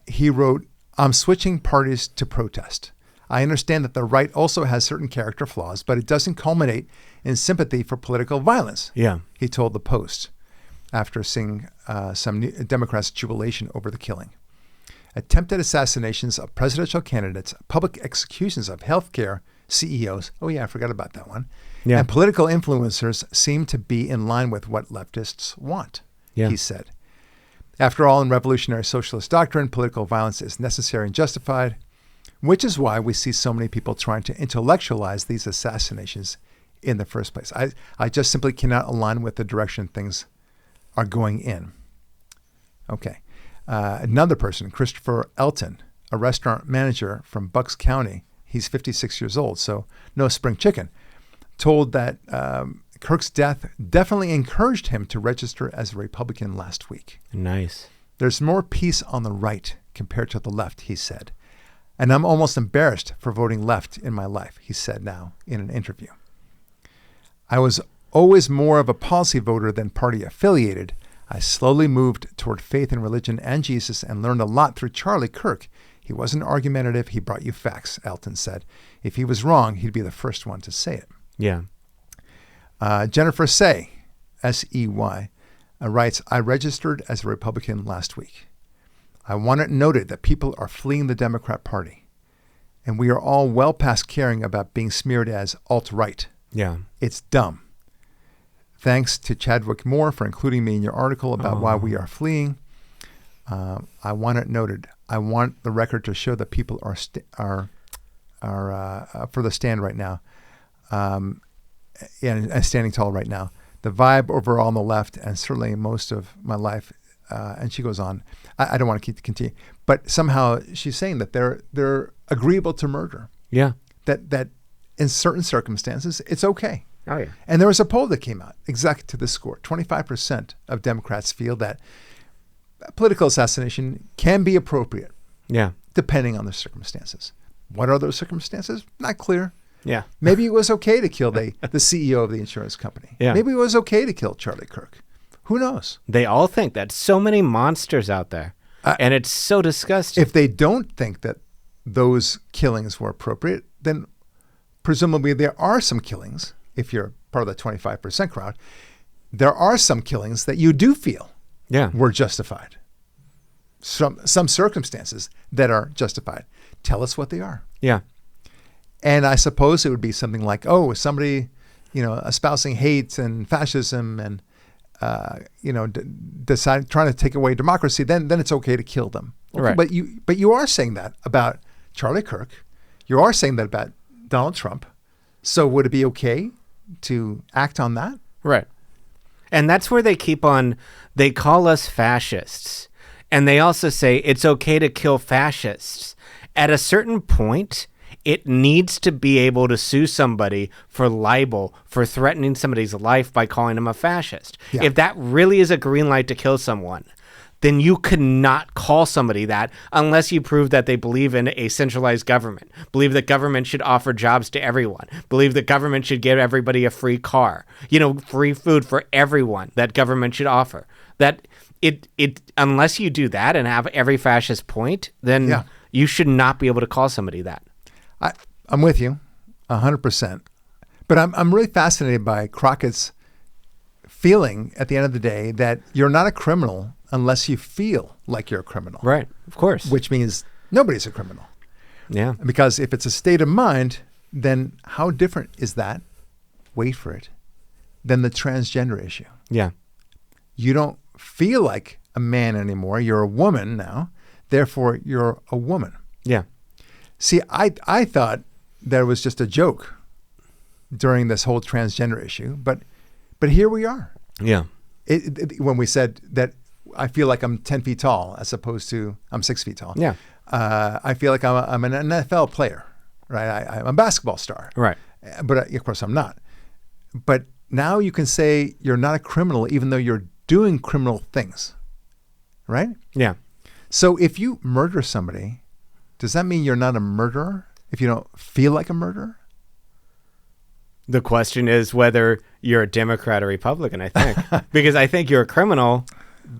He wrote, "I'm switching parties to protest. I understand that the right also has certain character flaws, but it doesn't culminate in sympathy for political violence." Yeah. He told the Post after seeing some Democrats' jubilation over the killing. Attempted assassinations of presidential candidates, public executions of healthcare CEOs, oh yeah, I forgot about that one, and political influencers seem to be in line with what leftists want, he said. After all, in revolutionary socialist doctrine, political violence is necessary and justified, which is why we see so many people trying to intellectualize these assassinations in the first place. I just simply cannot align with the direction things are going in. Okay. Another person, Christopher Elton, a restaurant manager from Bucks County. He's 56 years old, so no spring chicken. Told that Kirk's death definitely encouraged him to register as a Republican last week. Nice. There's more peace on the right compared to the left, he said. And I'm almost embarrassed for voting left in my life, he said now in an interview. I was always more of a policy voter than party affiliated. I slowly moved toward faith in religion and Jesus and learned a lot through Charlie Kirk. He wasn't argumentative. He brought you facts, Elton said. If he was wrong, he'd be the first one to say it. Yeah. Jennifer Say, S-E-Y, writes, I registered as a Republican last week. I want it noted that people are fleeing the Democrat Party, and we are all well past caring about being smeared as alt-right. Yeah. It's dumb. Thanks to Chadwick Moore for including me in your article about why we are fleeing. I want it noted. I want the record to show that people are for the stand right now, and standing tall right now. The vibe overall on the left, and certainly most of my life, and she goes on. I don't want to continue, but somehow she's saying that they're agreeable to murder. Yeah. That in certain circumstances it's okay. Oh yeah. And there was a poll that came out exactly to this score. 25% of Democrats feel that political assassination can be appropriate. Yeah. Depending on the circumstances. What are those circumstances? Not clear. Yeah. Maybe it was okay to kill the CEO of the insurance company. Yeah. Maybe it was okay to kill Charlie Kirk. Who knows? They all think that. So many monsters out there. And it's so disgusting. If they don't think that those killings were appropriate, then presumably there are some killings, if you're part of the 25% crowd, there are some killings that you do feel were justified. Some circumstances that are justified. Tell us what they are. Yeah. And I suppose it would be something like, somebody, espousing hate and fascism and, trying to take away democracy, then it's okay to kill them. Okay, Right. But you are saying that about Charlie Kirk. You are saying that about Donald Trump. So would it be okay to act on that? Right. And that's where they call us fascists. And they also say it's okay to kill fascists. At a certain point, it needs to be able to sue somebody for libel, for threatening somebody's life by calling them a fascist. Yeah. If that really is a green light to kill someone, then you cannot call somebody that unless you prove that they believe in a centralized government, believe that government should offer jobs to everyone, believe that government should give everybody a free car, free food for everyone that government should offer. That it unless you do that and have every fascist point, then you should not be able to call somebody that. I'm with you 100%. But I'm really fascinated by Crockett's feeling at the end of the day that you're not a criminal unless you feel like you're a criminal. Right, of course. Which means nobody's a criminal. Yeah. Because if it's a state of mind, then how different is that, wait for it, than the transgender issue? Yeah. You don't feel like a man anymore. You're a woman now. Therefore, you're a woman. Yeah. See, I thought that it was just a joke during this whole transgender issue, but here we are. Yeah. When we said that I feel like I'm 10 feet tall as opposed to I'm 6 feet tall. Yeah. I feel like I'm an NFL player, right? I'm a basketball star. Right. But of course I'm not. But now you can say you're not a criminal even though you're doing criminal things, right? Yeah. So if you murder somebody, does that mean you're not a murderer if you don't feel like a murderer? The question is whether you're a Democrat or Republican, I think. Because I think you're a criminal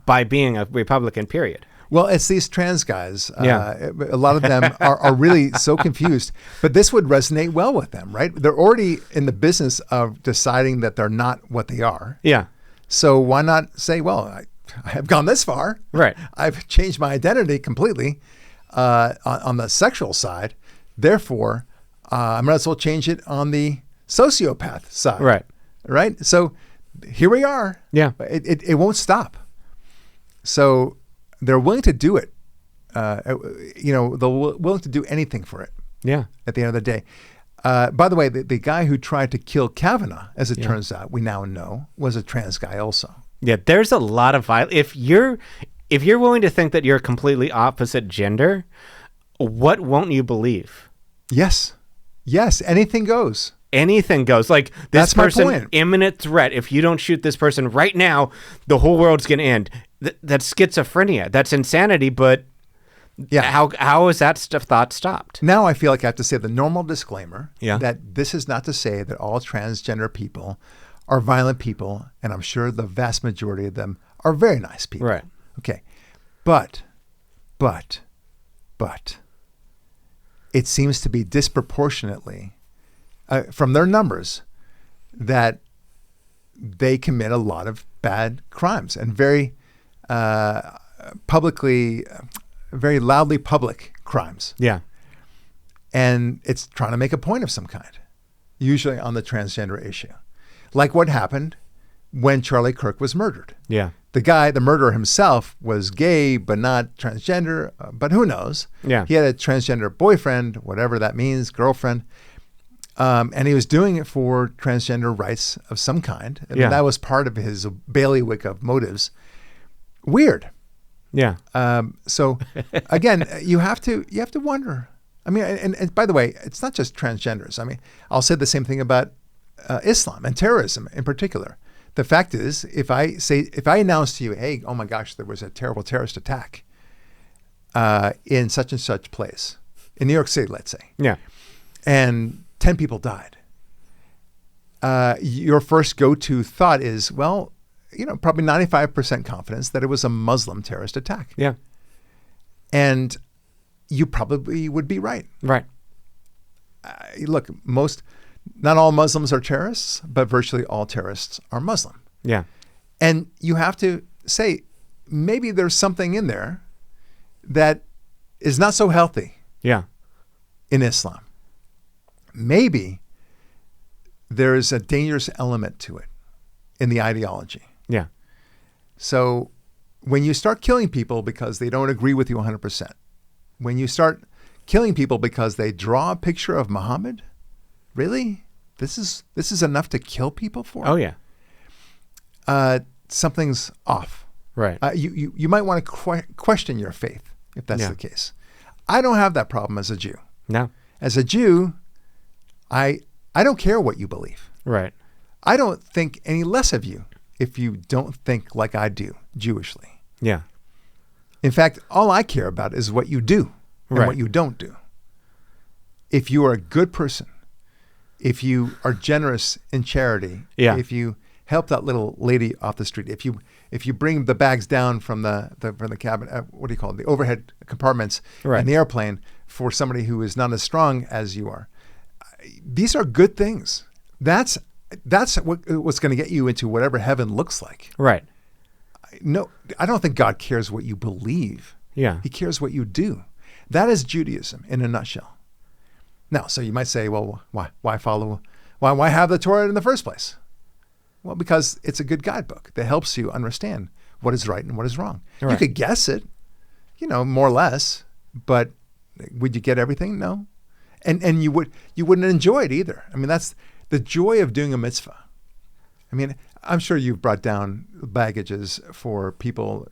by being a Republican, period. Well, it's these trans guys. Yeah. A lot of them are really so confused. But this would resonate well with them, right? They're already in the business of deciding that they're not what they are. Yeah. So why not say, well, I have gone this far. Right. I've changed my identity completely on the sexual side. Therefore, I might as well change it on the sociopath side. Right. Right. So here we are. Yeah. It won't stop. So they're willing to do it. They're willing to do anything for it. Yeah. At the end of the day. By the way, the guy who tried to kill Kavanaugh, as it turns out, we now know, was a trans guy also. Yeah, there's a lot of violence. If you're willing to think that you're a completely opposite gender, what won't you believe? Yes. Yes. Anything goes. Anything goes. Like this That's my person, point. imminent threat. If you don't shoot this person right now, the whole world's going to end. That's schizophrenia. That's insanity. But how is that thought stopped? Now I feel like I have to say the normal disclaimer Yeah. that this is not to say that all transgender people are violent people, and I'm sure the vast majority of them are very nice people. Right. Okay. But it seems to be disproportionately, from their numbers, that they commit a lot of bad crimes and very publicly, very loudly public crimes. Yeah. And it's trying to make a point of some kind, usually on the transgender issue. Like what happened when Charlie Kirk was murdered. Yeah. The murderer himself was gay, but not transgender, but who knows? Yeah. He had a transgender boyfriend, whatever that means, girlfriend. And he was doing it for transgender rights of some kind. And Yeah. that was part of his bailiwick of motives. Weird. Yeah. So again, you have to wonder. I mean, and by the way, it's not just transgenders. I mean, I'll say the same thing about Islam and terrorism in particular. The fact is, if I announce to you, hey, oh my gosh, there was a terrible terrorist attack in such and such place, in New York City, let's say, Yeah. and 10 people died, your first go-to thought is, well, probably 95% confidence that it was a Muslim terrorist attack. Yeah. And you probably would be right. Right. Look, not all Muslims are terrorists, but virtually all terrorists are Muslim. Yeah. And you have to say, maybe there's something in there that is not so healthy Yeah. in Islam. Maybe there is a dangerous element to it in the ideology. Yeah. So when you start killing people because they don't agree with you 100%, when you start killing people because they draw a picture of Muhammad, really? This is enough to kill people for? Oh, yeah. Something's off. Right. You might want to question your faith if that's Yeah. the case. I don't have that problem as a Jew. No. As a Jew, I don't care what you believe. Right. I don't think any less of you if you don't think like I do Jewishly. Yeah. In fact, all I care about is what you do and Right. what you don't do. If you are a good person, if you are generous in charity, Yeah. if you help that little lady off the street, if you bring the bags down from the cabin, what do you call it, the overhead compartments Right. in the airplane for somebody who is not as strong as you are, these are good things. That's what's going to get you into whatever heaven looks like. Right. No, I don't think God cares what you believe. Yeah. He cares what you do. That is Judaism in a nutshell. Now, so you might say, well, why have the Torah in the first place? Well, because it's a good guidebook that helps you understand what is right and what is wrong. Right. You could guess it, more or less, but would you get everything? No. And you wouldn't enjoy it either. I mean, that's the joy of doing a mitzvah. I mean, I'm sure you've brought down baggages for people,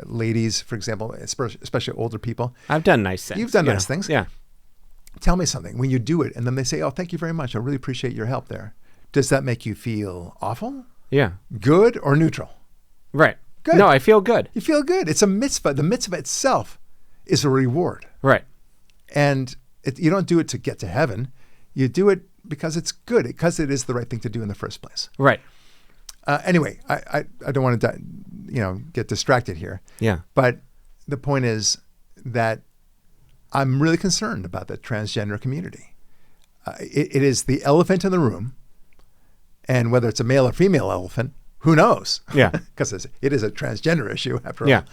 ladies, for example, especially older people. I've done nice things. You've done nice things. Yeah. Tell me something. When you do it and then they say, oh, thank you very much. I really appreciate your help there. Does that make you feel awful, Yeah. good, or neutral? Right. Good. No, I feel good. You feel good. It's a mitzvah. The mitzvah itself is a reward. Right. And you don't do it to get to heaven. You do it because it's good, because it is the right thing to do in the first place. Right. Anyway, I don't want to get distracted here. Yeah. But the point is that I'm really concerned about the transgender community. It is the elephant in the room, and whether it's a male or female elephant, who knows? Yeah. Because it is a transgender issue after Yeah. all.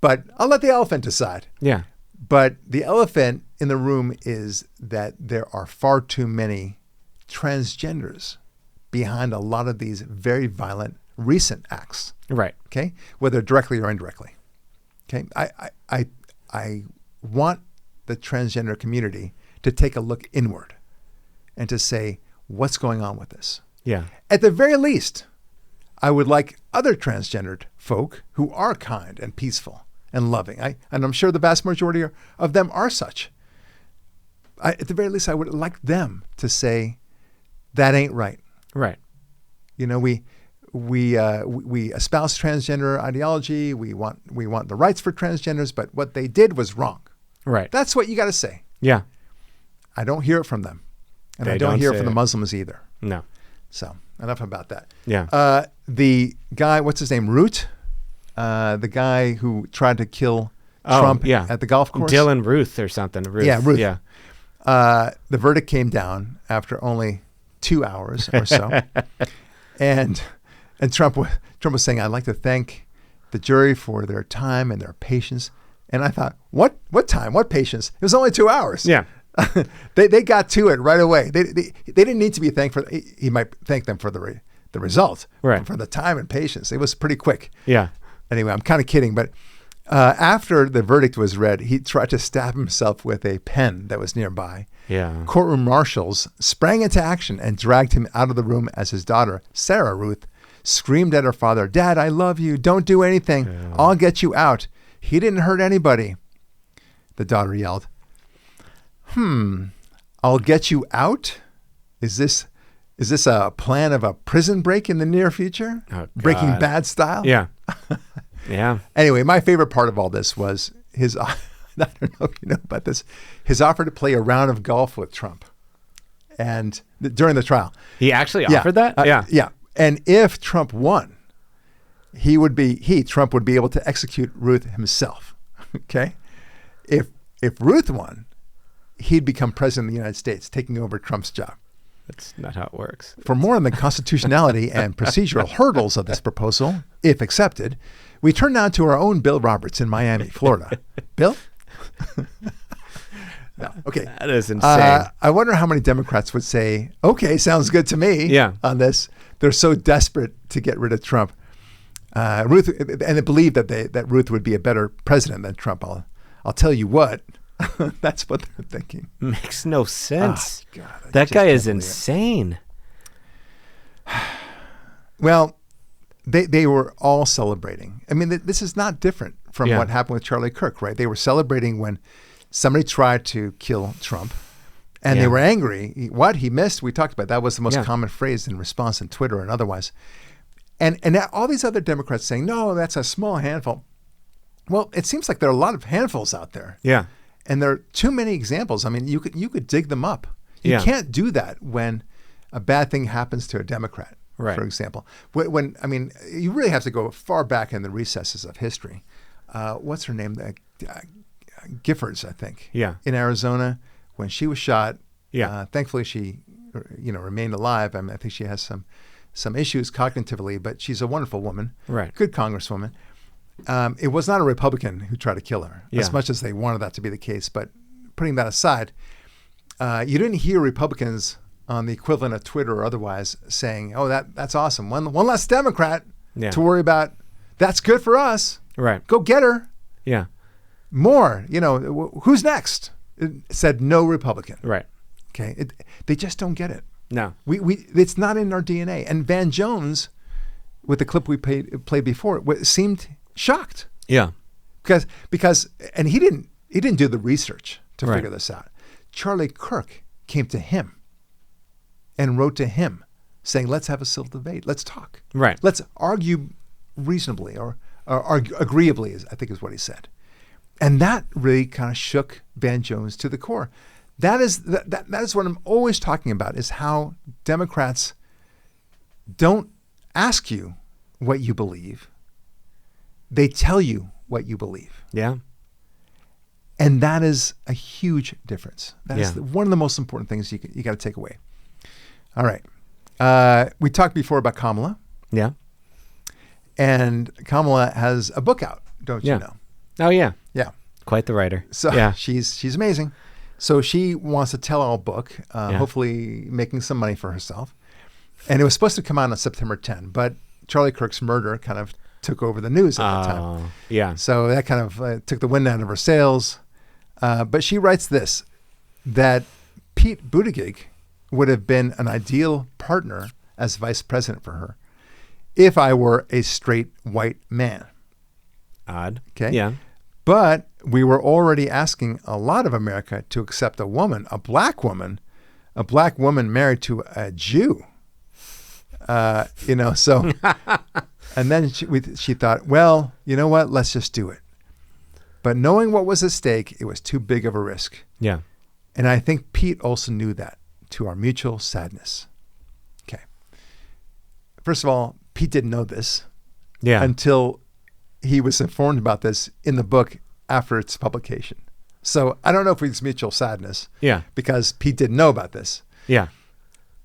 But I'll let the elephant decide. Yeah. But the elephant in the room is that there are far too many transgenders behind a lot of these very violent recent acts. Right. Okay, whether directly or indirectly. Okay, I want the transgender community to take a look inward and to say, what's going on with this? Yeah. At the very least, I would like other transgendered folk who are kind and peaceful and loving. And I'm sure the vast majority of them are such. At the very least, I would like them to say, that ain't right. Right. You know, we espouse transgender ideology. We want the rights for transgenders, but what they did was wrong. Right. That's what you got to say. Yeah. I don't hear it from them. And They I don't don't hear it say from the it. Muslims either. No. So enough about that. Yeah. The guy, what's his name? Root? The guy who tried to kill Trump at the golf course? Dylan Ruth or something. Ruth. Yeah, Ruth. Yeah. The verdict came down after only 2 hours or so. and Trump was saying, I'd like to thank the jury for their time and their patience. And I thought, what time? What patience? It was only 2 hours. Yeah. They got to it right away. They didn't need to be thanked for. He might thank them for the result, right? For the time and patience. It was pretty quick. Yeah. Anyway, I'm kind of kidding, but after the verdict was read, he tried to stab himself with a pen that was nearby. Yeah. Courtroom marshals sprang into action and dragged him out of the room as his daughter, Sarah Ruth, screamed at her father, "Dad, I love you. Don't do anything. Yeah. I'll get you out. He didn't hurt anybody." The daughter yelled. I'll get you out? Is this a plan of a prison break in the near future? Oh, Breaking Bad style? Yeah. Yeah. Anyway, my favorite part of all this was his, I don't know if you know about this, his offer to play a round of golf with Trump. And during the trial. He actually offered that? Yeah. And if Trump won, Trump would be able to execute Ruth himself. Okay? If Ruth won, he'd become president of the United States, taking over Trump's job. That's not how it works. For more on the constitutionality and procedural hurdles of this proposal, if accepted, we turn now to our own Bill Roberts in Miami, Florida. Bill? No. Okay. That is insane. I wonder how many Democrats would say, okay, sounds good to me on this. They're so desperate to get rid of Trump. Ruth, and they believe that Ruth would be a better president than Trump. I'll tell you what. That's what they're thinking. Makes no sense. Oh, God, that guy is insane. Well, they were all celebrating. I mean, this is not different from what happened with Charlie Kirk, right? They were celebrating when somebody tried to kill Trump, and they were angry. What he missed, we talked about. That was the most common phrase in response on Twitter and otherwise. And now all these other Democrats saying, no, that's a small handful. Well, it seems like there are a lot of handfuls out there. Yeah. And there are too many examples. I mean, you could dig them up. You can't do that when a bad thing happens to a Democrat, for example. When you really have to go far back in the recesses of history. What's her name? Giffords, I think. Yeah. In Arizona, when she was shot. Yeah. Thankfully, she, remained alive. I mean, I think she has some issues cognitively, but she's a wonderful woman. Right. Good congresswoman. It was not a Republican who tried to kill her, as much as they wanted that to be the case. But putting that aside, you didn't hear Republicans on the equivalent of Twitter or otherwise saying, "Oh, that's awesome. One less Democrat to worry about. That's good for us. Right. Go get her. Yeah. More. Who's next?" It said no Republican. Right. Okay. They just don't get it. No. It's not in our DNA. And Van Jones, with the clip we played before, seemed shocked. Yeah. Because and he didn't do the research to figure this out. Charlie Kirk came to him and wrote to him saying, "Let's have a civil debate. Let's talk. Right. Let's argue reasonably or agreeably," I think is what he said. And that really kind of shook Van Jones to the core. That is what I'm always talking about, is how Democrats don't ask you what you believe. They tell you what you believe. Yeah. And that is a huge difference. That is one of the most important things you got to take away. All right. We talked before about Kamala. Yeah. And Kamala has a book out, don't you know? Oh, yeah. Yeah. Quite the writer. So she's amazing. So she wants a tell-all book, hopefully making some money for herself. And it was supposed to come out on September 10, but Charlie Kirk's murder kind of took over the news at the time. Yeah. So that kind of took the wind out of her sails. But she writes this, that Pete Buttigieg would have been an ideal partner as vice president for her. if I were a straight white man. Odd. Okay. Yeah. But we were already asking a lot of America to accept a woman, a black woman married to a Jew. So, and then she thought, well, you know what? Let's just do it. But knowing what was at stake, it was too big of a risk. Yeah. And I think Pete also knew that, to our mutual sadness. Okay. First of all, Pete didn't know this until he was informed about this in the book after its publication. So I don't know if it's mutual sadness. Yeah. Because Pete didn't know about this. Yeah.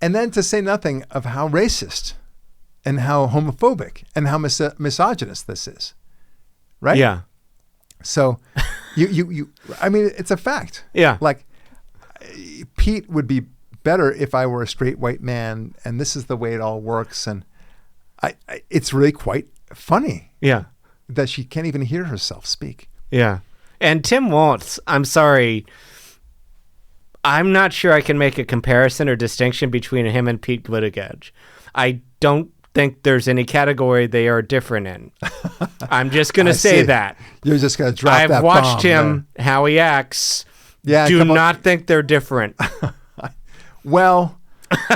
And then to say nothing of how racist and how homophobic and how misogynist this is. Right? Yeah. So I mean, it's a fact. Yeah. Like, Pete would be better if I were a straight white man, and this is the way it all works. And it's really quite funny. Yeah. That she can't even hear herself speak. Yeah. And Tim Walz, I'm sorry, I'm not sure I can make a comparison or distinction between him and Pete Buttigieg. I don't think there's any category they are different in. I'm just going to say that. You're just going to drop that bomb. I've watched him, how he acts. Yeah, do not think they're different. Well,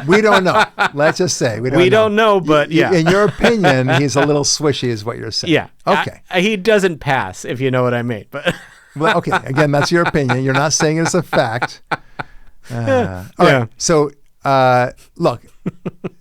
we don't know. Let's just say we don't know. But yeah. In your opinion, he's a little swishy is what you're saying. Yeah. Okay. He doesn't pass, if you know what I mean. But well, okay. Again, that's your opinion. You're not saying it's a fact. All right. So, look,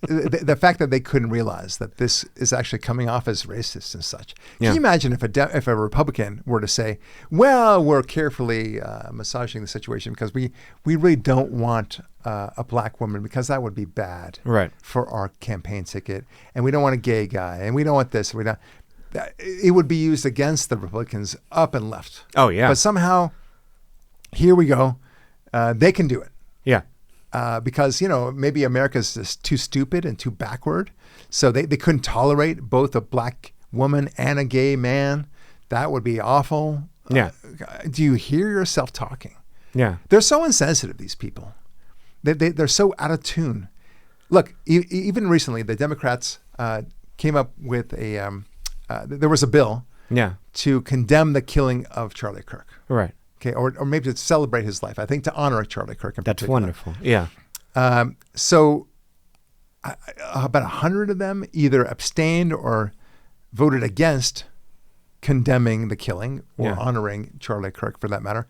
the fact that they couldn't realize that this is actually coming off as racist and such. Can you imagine if a Republican were to say, well, we're carefully massaging the situation because we really don't want a black woman because that would be bad for our campaign ticket. And we don't want a gay guy. And we don't want this. It would be used against the Republicans up and left. Oh, yeah. But somehow, here we go. They can do it. Yeah. Because, maybe America's just too stupid and too backward. So they couldn't tolerate both a black woman and a gay man. That would be awful. Yeah. Do you hear yourself talking? Yeah. They're so insensitive, these people. They're so out of tune. Look, even recently, the Democrats came up with there was a bill to condemn the killing of Charlie Kirk. Right. Okay, or maybe to celebrate his life. I think to honor Charlie Kirk in particular. That's wonderful. Yeah. So about 100 of them either abstained or voted against condemning the killing or honoring Charlie Kirk for that matter.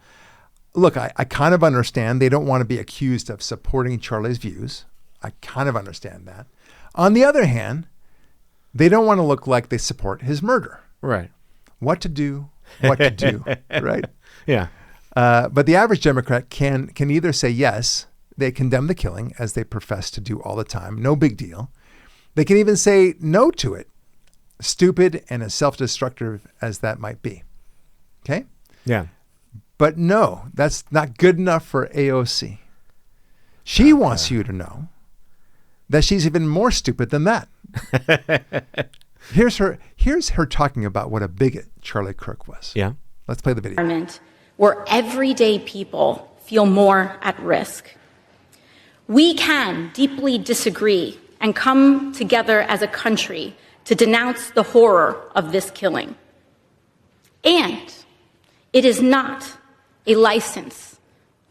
Look, I kind of understand. They don't want to be accused of supporting Charlie's views. I kind of understand that. On the other hand, they don't want to look like they support his murder. Right. What to do, right? Yeah. But the average Democrat can either say yes, they condemn the killing as they profess to do all the time, no big deal. They can even say no to it, stupid and as self-destructive as that might be. Okay? Yeah. But no, that's not good enough for AOC. She wants you to know that she's even more stupid than that. Here's her talking about what a bigot Charlie Kirk was. Yeah. Let's play the video. Where everyday people feel more at risk. We can deeply disagree and come together as a country to denounce the horror of this killing. And it is not a license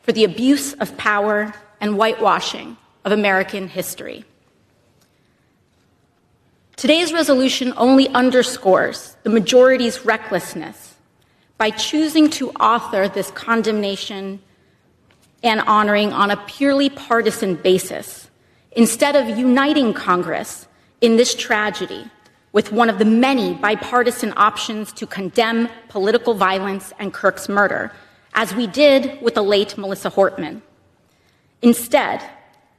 for the abuse of power and whitewashing of American history. Today's resolution only underscores the majority's recklessness by choosing to author this condemnation and honoring on a purely partisan basis, instead of uniting Congress in this tragedy with one of the many bipartisan options to condemn political violence and Kirk's murder, as we did with the late Melissa Hortman. Instead,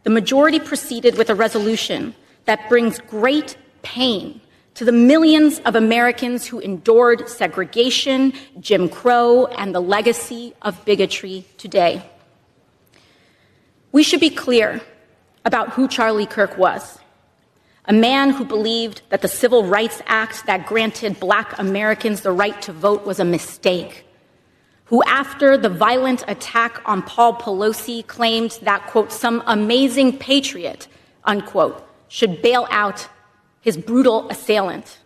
the majority proceeded with a resolution that brings great pain to the millions of Americans who endured segregation, Jim Crow, and the legacy of bigotry today. We should be clear about who Charlie Kirk was. A man who believed that the Civil Rights Act that granted Black Americans the right to vote was a mistake. Who, after the violent attack on Paul Pelosi, claimed that, quote, some amazing patriot, unquote, should bail out his brutal assailant,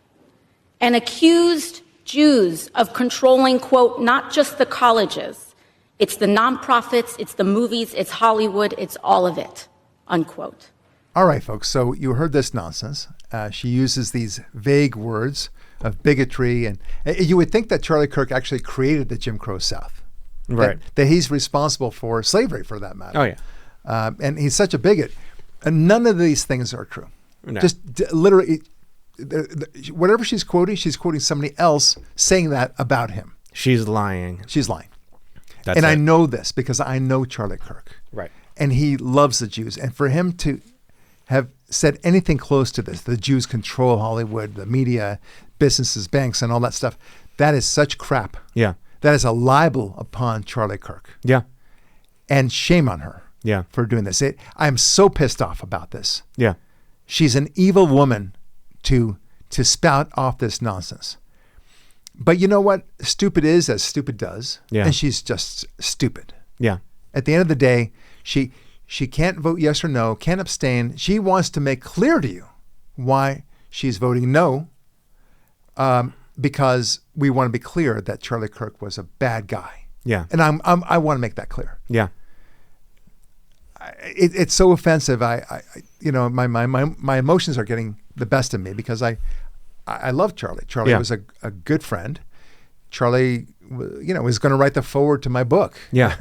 and accused Jews of controlling, quote, not just the colleges, it's the nonprofits, it's the movies, it's Hollywood, it's all of it, unquote. All right, folks, so you heard this nonsense. She uses these vague words of bigotry, and you would think that Charlie Kirk actually created the Jim Crow South. Right. That he's responsible for slavery, for that matter. Oh, yeah. And he's such a bigot. And none of these things are true. No. Just literally, whatever she's quoting somebody else saying that about him. She's lying. She's lying. That's and it. I know this because I know Charlie Kirk. Right. And he loves the Jews. And for him to have said anything close to this, the Jews control Hollywood, the media, businesses, banks, and all that stuff, that is such crap. Yeah. That is a libel upon Charlie Kirk. Yeah. And shame on her. Yeah. For doing this. I'm so pissed off about this. Yeah. She's an evil woman to spout off this nonsense. But you know what? Stupid is as stupid does. Yeah. And she's just stupid. Yeah. At the end of the day, she can't vote yes or no, can't abstain. She wants to make clear to you why she's voting no, because we want to be clear that Charlie Kirk was a bad guy. Yeah. And I want to make that clear. Yeah. It's so offensive. My emotions are getting the best of me because I love Charlie. Charlie was a good friend. Charlie, was going to write the foreword to my book. Yeah.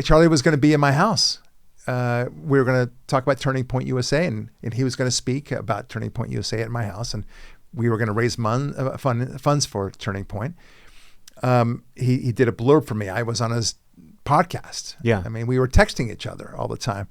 Charlie was going to be in my house. We were going to talk about Turning Point USA, and he was going to speak about Turning Point USA at my house, and we were going to raise funds for Turning Point. He did a blurb for me. I was on his podcast. Yeah. I mean, we were texting each other all the time.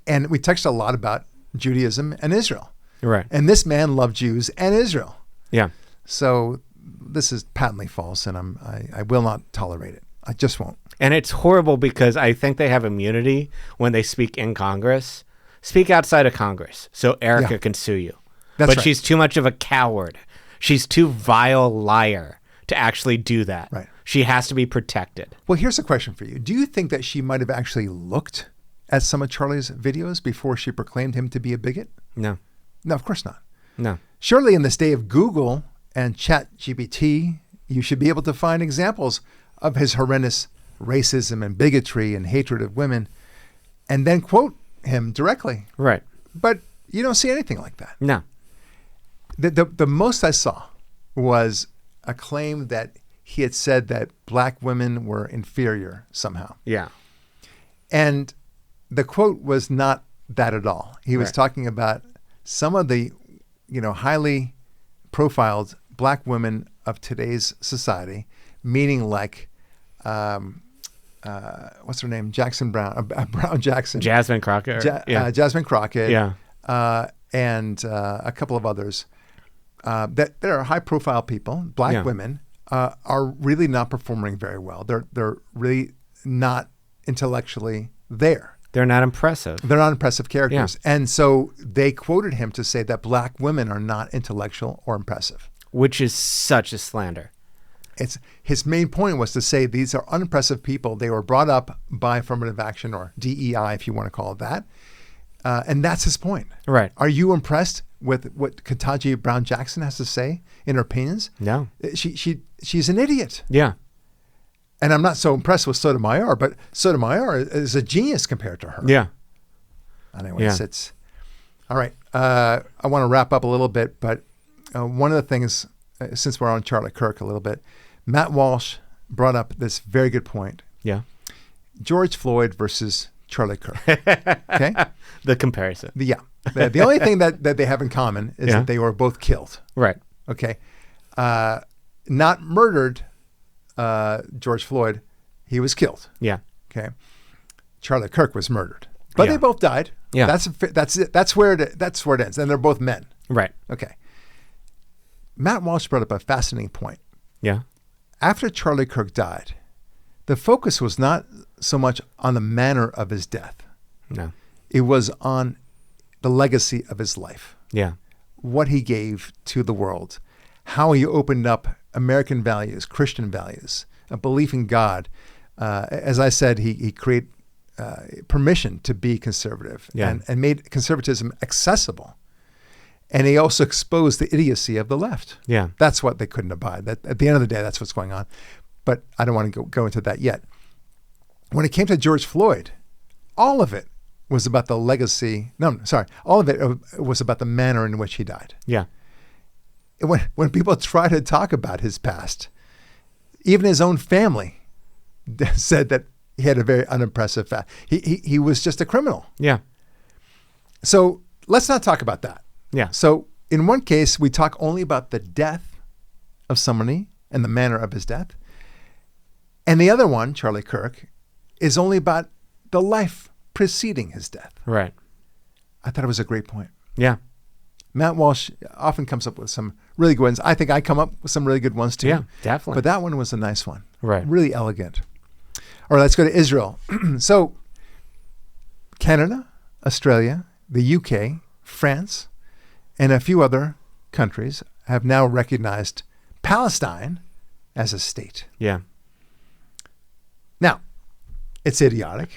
And we texted a lot about Judaism and Israel. Right. And this man loved Jews and Israel. Yeah. So this is patently false, and I will not tolerate it. I just won't. And it's horrible because I think they have immunity when they speak in Congress. Speak outside of Congress so Erica can sue you. That's but right. she's too much of a coward. She's too vile liar to actually do that. Right. She has to be protected. Well, here's a question for you. Do you think that she might have actually looked at some of Charlie's videos before she proclaimed him to be a bigot? No. No, of course not. No. Surely in this day of Google and ChatGPT, you should be able to find examples of his horrendous racism and bigotry and hatred of women and then quote him directly. Right. But you don't see anything like that. No. The most I saw was a claim that he had said that black women were inferior somehow. Yeah. And the quote was not that at all. He was talking about some of the, highly profiled black women of today's society, meaning like, what's her name? Brown Jackson. Jasmine Crockett. Jasmine Crockett. Yeah. And a couple of others that are high profile people, black women, are really not performing very well. They're really not intellectually there. They're not impressive. They're not impressive characters. Yeah. And so they quoted him to say that black women are not intellectual or impressive. Which is such a slander. His main point was to say these are unimpressive people. They were brought up by affirmative action, or DEI, if you want to call it that. And that's his point. Right. Are you impressed with what Ketanji Brown Jackson has to say in her opinions? No. She's an idiot. Yeah. And I'm not so impressed with Sotomayor, but Sotomayor is a genius compared to her. Yeah. Anyways, it's all right. I want to wrap up a little bit, but one of the things, since we're on Charlie Kirk a little bit, Matt Walsh brought up this very good point. Yeah. George Floyd versus Charlie Kirk. Okay. The comparison. The only thing that they have in common is that they were both killed. Right. Okay. Not murdered. George Floyd, he was killed. Yeah. Okay. Charlie Kirk was murdered, but they both died. Yeah. That's it. That's where it ends. And they're both men. Right. Okay. Matt Walsh brought up a fascinating point. Yeah. After Charlie Kirk died, the focus was not so much on the manner of his death. No. It was on the legacy of his life. Yeah. What he gave to the world, how he opened up American values, Christian values, a belief in God. As I said, he created permission to be conservative and made conservatism accessible. And he also exposed the idiocy of the left. Yeah. That's what they couldn't abide. That, at the end of the day, that's what's going on. But I don't want to go into that yet. When it came to George Floyd, all of it was about the legacy. No, sorry. All of it was about the manner in which he died. Yeah. When people try to talk about his past, even his own family said that he had a very unimpressive past. He was just a criminal. Yeah. So let's not talk about that. Yeah. So in one case, we talk only about the death of somebody and the manner of his death. And the other one, Charlie Kirk, is only about the life preceding his death. Right. I thought it was a great point. Yeah. Matt Walsh often comes up with some really good ones. I think I come up with some really good ones too. Yeah, definitely. But that one was a nice one. Right. Really elegant. All right, let's go to Israel. So Canada, Australia, the UK, France, and a few other countries have now recognized Palestine as a state. Yeah. Now, it's idiotic.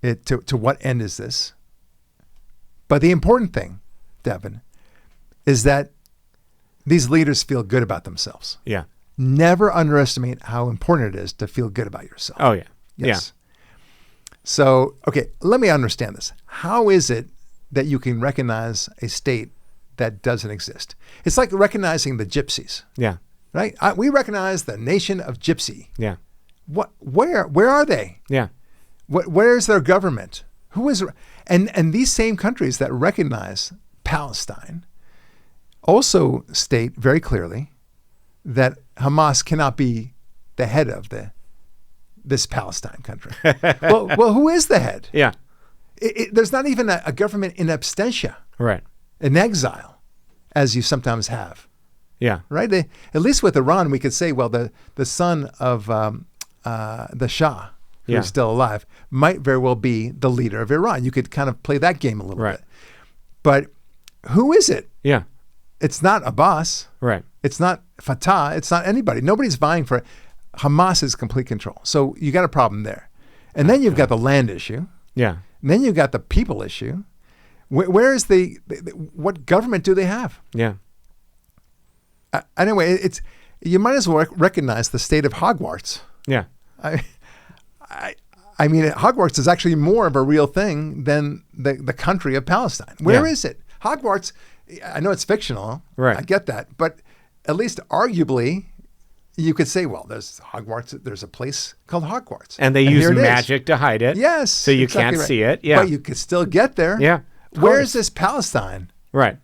To what end is this? But the important thing, Devin, is that these leaders feel good about themselves. Yeah. Never underestimate how important it is to feel good about yourself. Oh, yeah. Yes. Yeah. So, okay, let me understand this. How is it that you can recognize a state that doesn't exist? It's like recognizing the gypsies. Yeah. Right? We recognize the nation of Gypsy. Yeah. What? Where are they? Yeah. Where's their government? Who is? And these same countries that recognize Palestine also state very clearly that Hamas cannot be the head of this Palestine country. well, who is the head? Yeah. There's not even a government in absentia, Right. in exile, as you sometimes have. Yeah. Right? At least with Iran, we could say, well, the son of the Shah, who's Yeah. still alive, might very well be the leader of Iran. You could kind of play that game a little Right. bit. But who is it? Yeah. It's not Abbas. Right. It's not Fatah. It's not anybody. Nobody's vying for it. Hamas is complete control. So you got a problem there. And then you've got the land issue. Yeah. And then you've got the people issue. Where is what government do they have? Yeah. Anyway, you might as well recognize the state of Hogwarts. Yeah. I mean, Hogwarts is actually more of a real thing than the country of Palestine. Where is it? Hogwarts, I know it's fictional. Right. I get that. But at least arguably, you could say, well, there's Hogwarts. There's a place called Hogwarts. And they use magic to hide it. Yes. So you exactly can't right. see it. Yeah. But you could still get there. Yeah. Where is this Palestine? Right.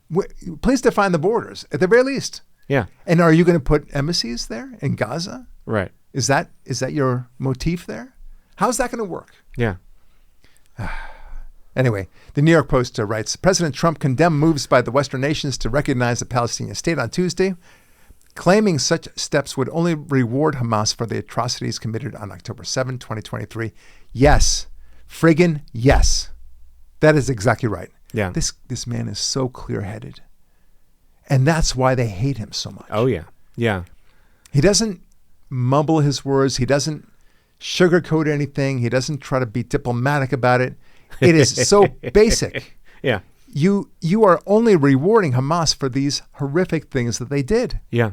Please define the borders, at the very least. Yeah. And are you going to put embassies there in Gaza? Right. Is that your motif there? How's that going to work? Yeah. Anyway, the New York Post writes, President Trump condemned moves by the Western nations to recognize the Palestinian state on Tuesday, claiming such steps would only reward Hamas for the atrocities committed on October 7, 2023. Yes. Friggin' yes. That is exactly right. Yeah. This man is so clear-headed. And that's why they hate him so much. Oh, yeah. Yeah. He doesn't mumble his words. He doesn't sugarcoat anything. He doesn't try to be diplomatic about it. It is so basic. Yeah. You are only rewarding Hamas for these horrific things that they did. Yeah.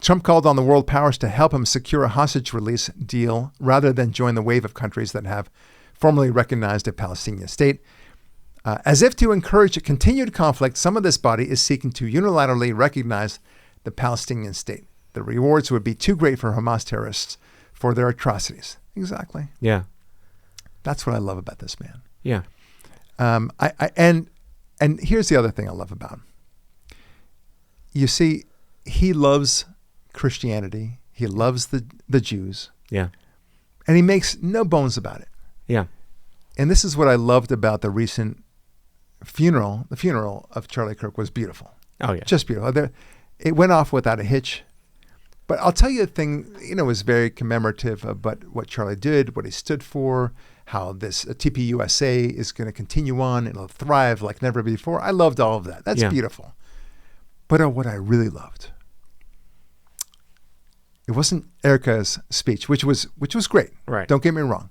Trump called on the world powers to help him secure a hostage release deal rather than join the wave of countries that have formally recognized a Palestinian state. As if to encourage continued conflict, some of this body is seeking to unilaterally recognize the Palestinian state. The rewards would be too great for Hamas terrorists for their atrocities. Exactly. Yeah. That's what I love about this man. Yeah. And here's the other thing I love about him. You see, he loves Christianity. He loves the Jews. Yeah. And he makes no bones about it. Yeah. And this is what I loved about the recent funeral. The funeral of Charlie Kirk was beautiful. Oh, yeah. Just beautiful. It went off without a hitch. But I'll tell you a thing, was very commemorative about what Charlie did, what he stood for, how this TPUSA is going to continue on. It'll thrive like never before. I loved all of that. That's beautiful. But what I really loved, it wasn't Erica's speech, which was great. Right. Don't get me wrong.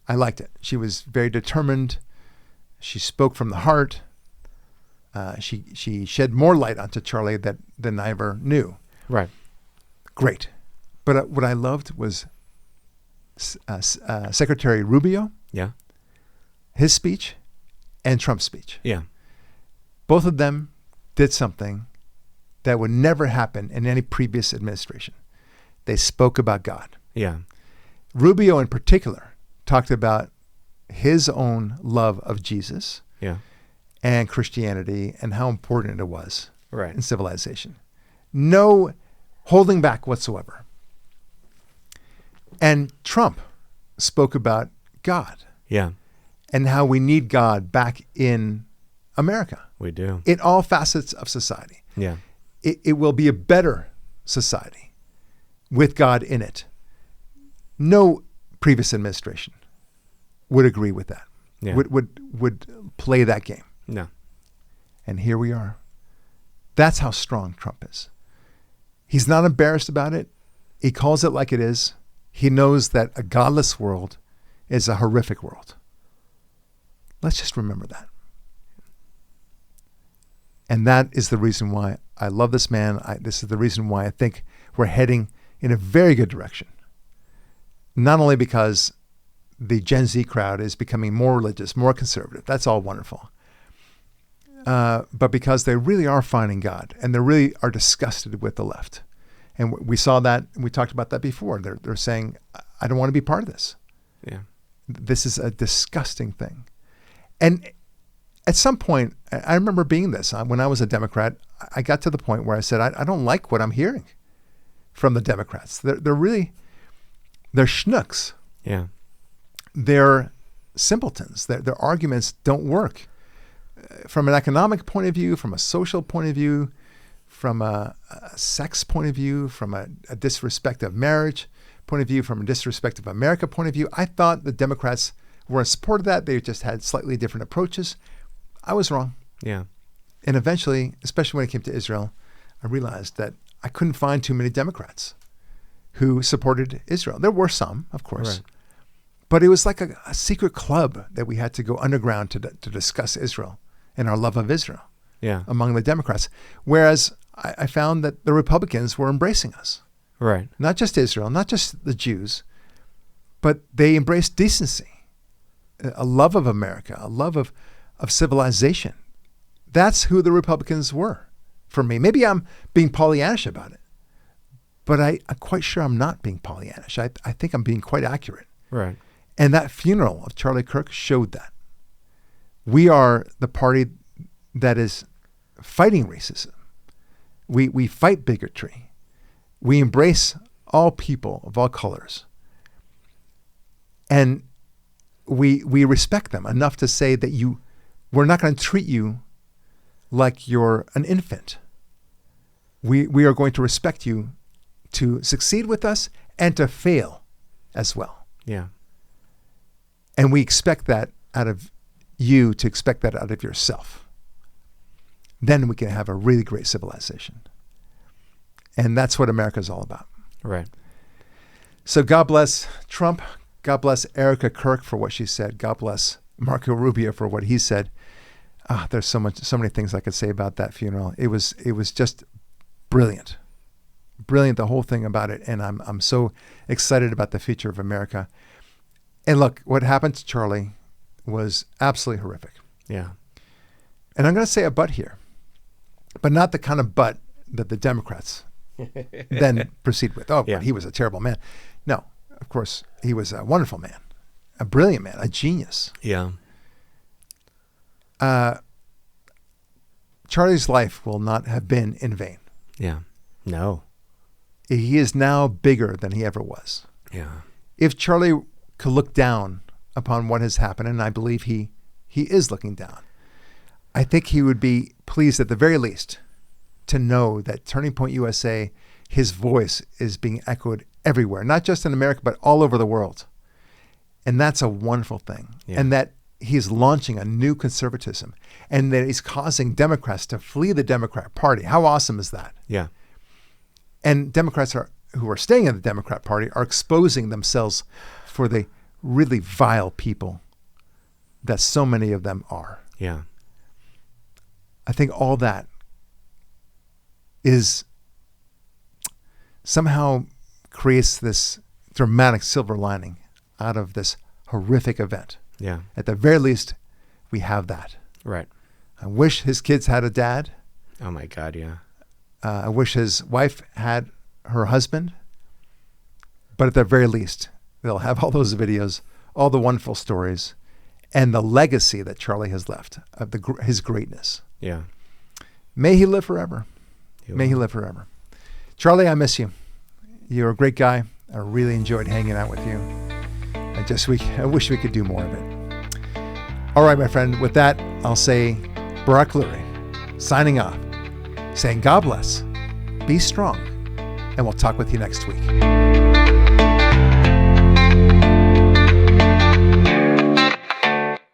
I liked it. She was very determined. She spoke from the heart. she shed more light onto Charlie than I ever knew. Right. Great. But what I loved was Secretary Rubio, Yeah. his speech, and Trump's speech. Yeah. Both of them did something that would never happen in any previous administration. They spoke about God. Yeah. Rubio in particular talked about his own love of Jesus Yeah. and Christianity and how important it was Right. in civilization. No holding back whatsoever. And Trump spoke about God Yeah. and how we need God back in America. We do. In all facets of society. Yeah. It will be a better society with God in it. No previous administration would agree with that. Yeah. Would play that game. No. And here we are. That's how strong Trump is. He's not embarrassed about it. He calls it like it is. He knows that a godless world is a horrific world. Let's just remember that. And that is the reason why I love this man. This is the reason why I think we're heading in a very good direction. Not only because the Gen Z crowd is becoming more religious, more conservative. That's all wonderful. But because they really are finding God and they really are disgusted with the left. And we saw that, we talked about that before. They're saying, I don't want to be part of this. Yeah. This is a disgusting thing. And at some point, I remember being this. When I was a Democrat, I got to the point where I said, I don't like what I'm hearing from the Democrats. They're schnooks. Yeah. They're simpletons. Their arguments don't work. From an economic point of view, from a social point of view, from a sex point of view, from a disrespect of marriage point of view, from a disrespect of America point of view, I thought the Democrats were in support of that. They just had slightly different approaches. I was wrong. Yeah. And eventually, especially when it came to Israel, I realized that I couldn't find too many Democrats who supported Israel. There were some, of course. Right. But it was like a secret club that we had to go underground to discuss Israel and our love of Israel among the Democrats. Whereas I found that the Republicans were embracing us. Right. Not just Israel, not just the Jews, but they embraced decency, a love of America, a love of civilization. That's who the Republicans were for me. Maybe I'm being Pollyannish about it, but I'm quite sure I'm not being Pollyannish. I think I'm being quite accurate. Right. And that funeral of Charlie Kirk showed that. We are the party that is fighting racism. We fight bigotry. We embrace all people of all colors. And we respect them enough to say that we're not going to treat you like you're an infant. We are going to respect you to succeed with us and to fail as well. Yeah. And we expect that out of you to expect that out of yourself. Then we can have a really great civilization. And that's what America is all about. Right. So God bless Trump. God bless Erica Kirk for what she said. God bless Marco Rubio for what he said. There's so many things I could say about that funeral. It was just brilliant. Brilliant, the whole thing about it. And I'm so excited about the future of America. And look, what happened to Charlie was absolutely horrific. Yeah. And I'm going to say a but here, but not the kind of but that the Democrats then proceed with. Oh, but he was a terrible man. No, of course, he was a wonderful man, a brilliant man, a genius. Yeah. Charlie's life will not have been in vain. Yeah. No. He is now bigger than he ever was. Yeah. If Charlie could look down upon what has happened, and I believe he is looking down, I think he would be pleased at the very least to know that Turning Point USA, his voice is being echoed everywhere, not just in America, but all over the world. And that's a wonderful thing. Yeah. And that he's launching a new conservatism and that he's causing Democrats to flee the Democrat Party. How awesome is that? Yeah. And Democrats who are staying in the Democrat Party are exposing themselves for the really vile people that so many of them are. Yeah. I think all that is somehow creates this dramatic silver lining out of this horrific event. Yeah. At the very least, we have that. Right. I wish his kids had a dad. Oh my God, yeah. I wish his wife had her husband. But at the very least, they'll have all those videos, all the wonderful stories, and the legacy that Charlie has left of his greatness. Yeah. May he live forever. May he live forever. Charlie, I miss you. You're a great guy. I really enjoyed hanging out with you. I wish we could do more of it. All right, my friend. With that, I'll say Barak Lurie, signing off, saying God bless, be strong, and we'll talk with you next week.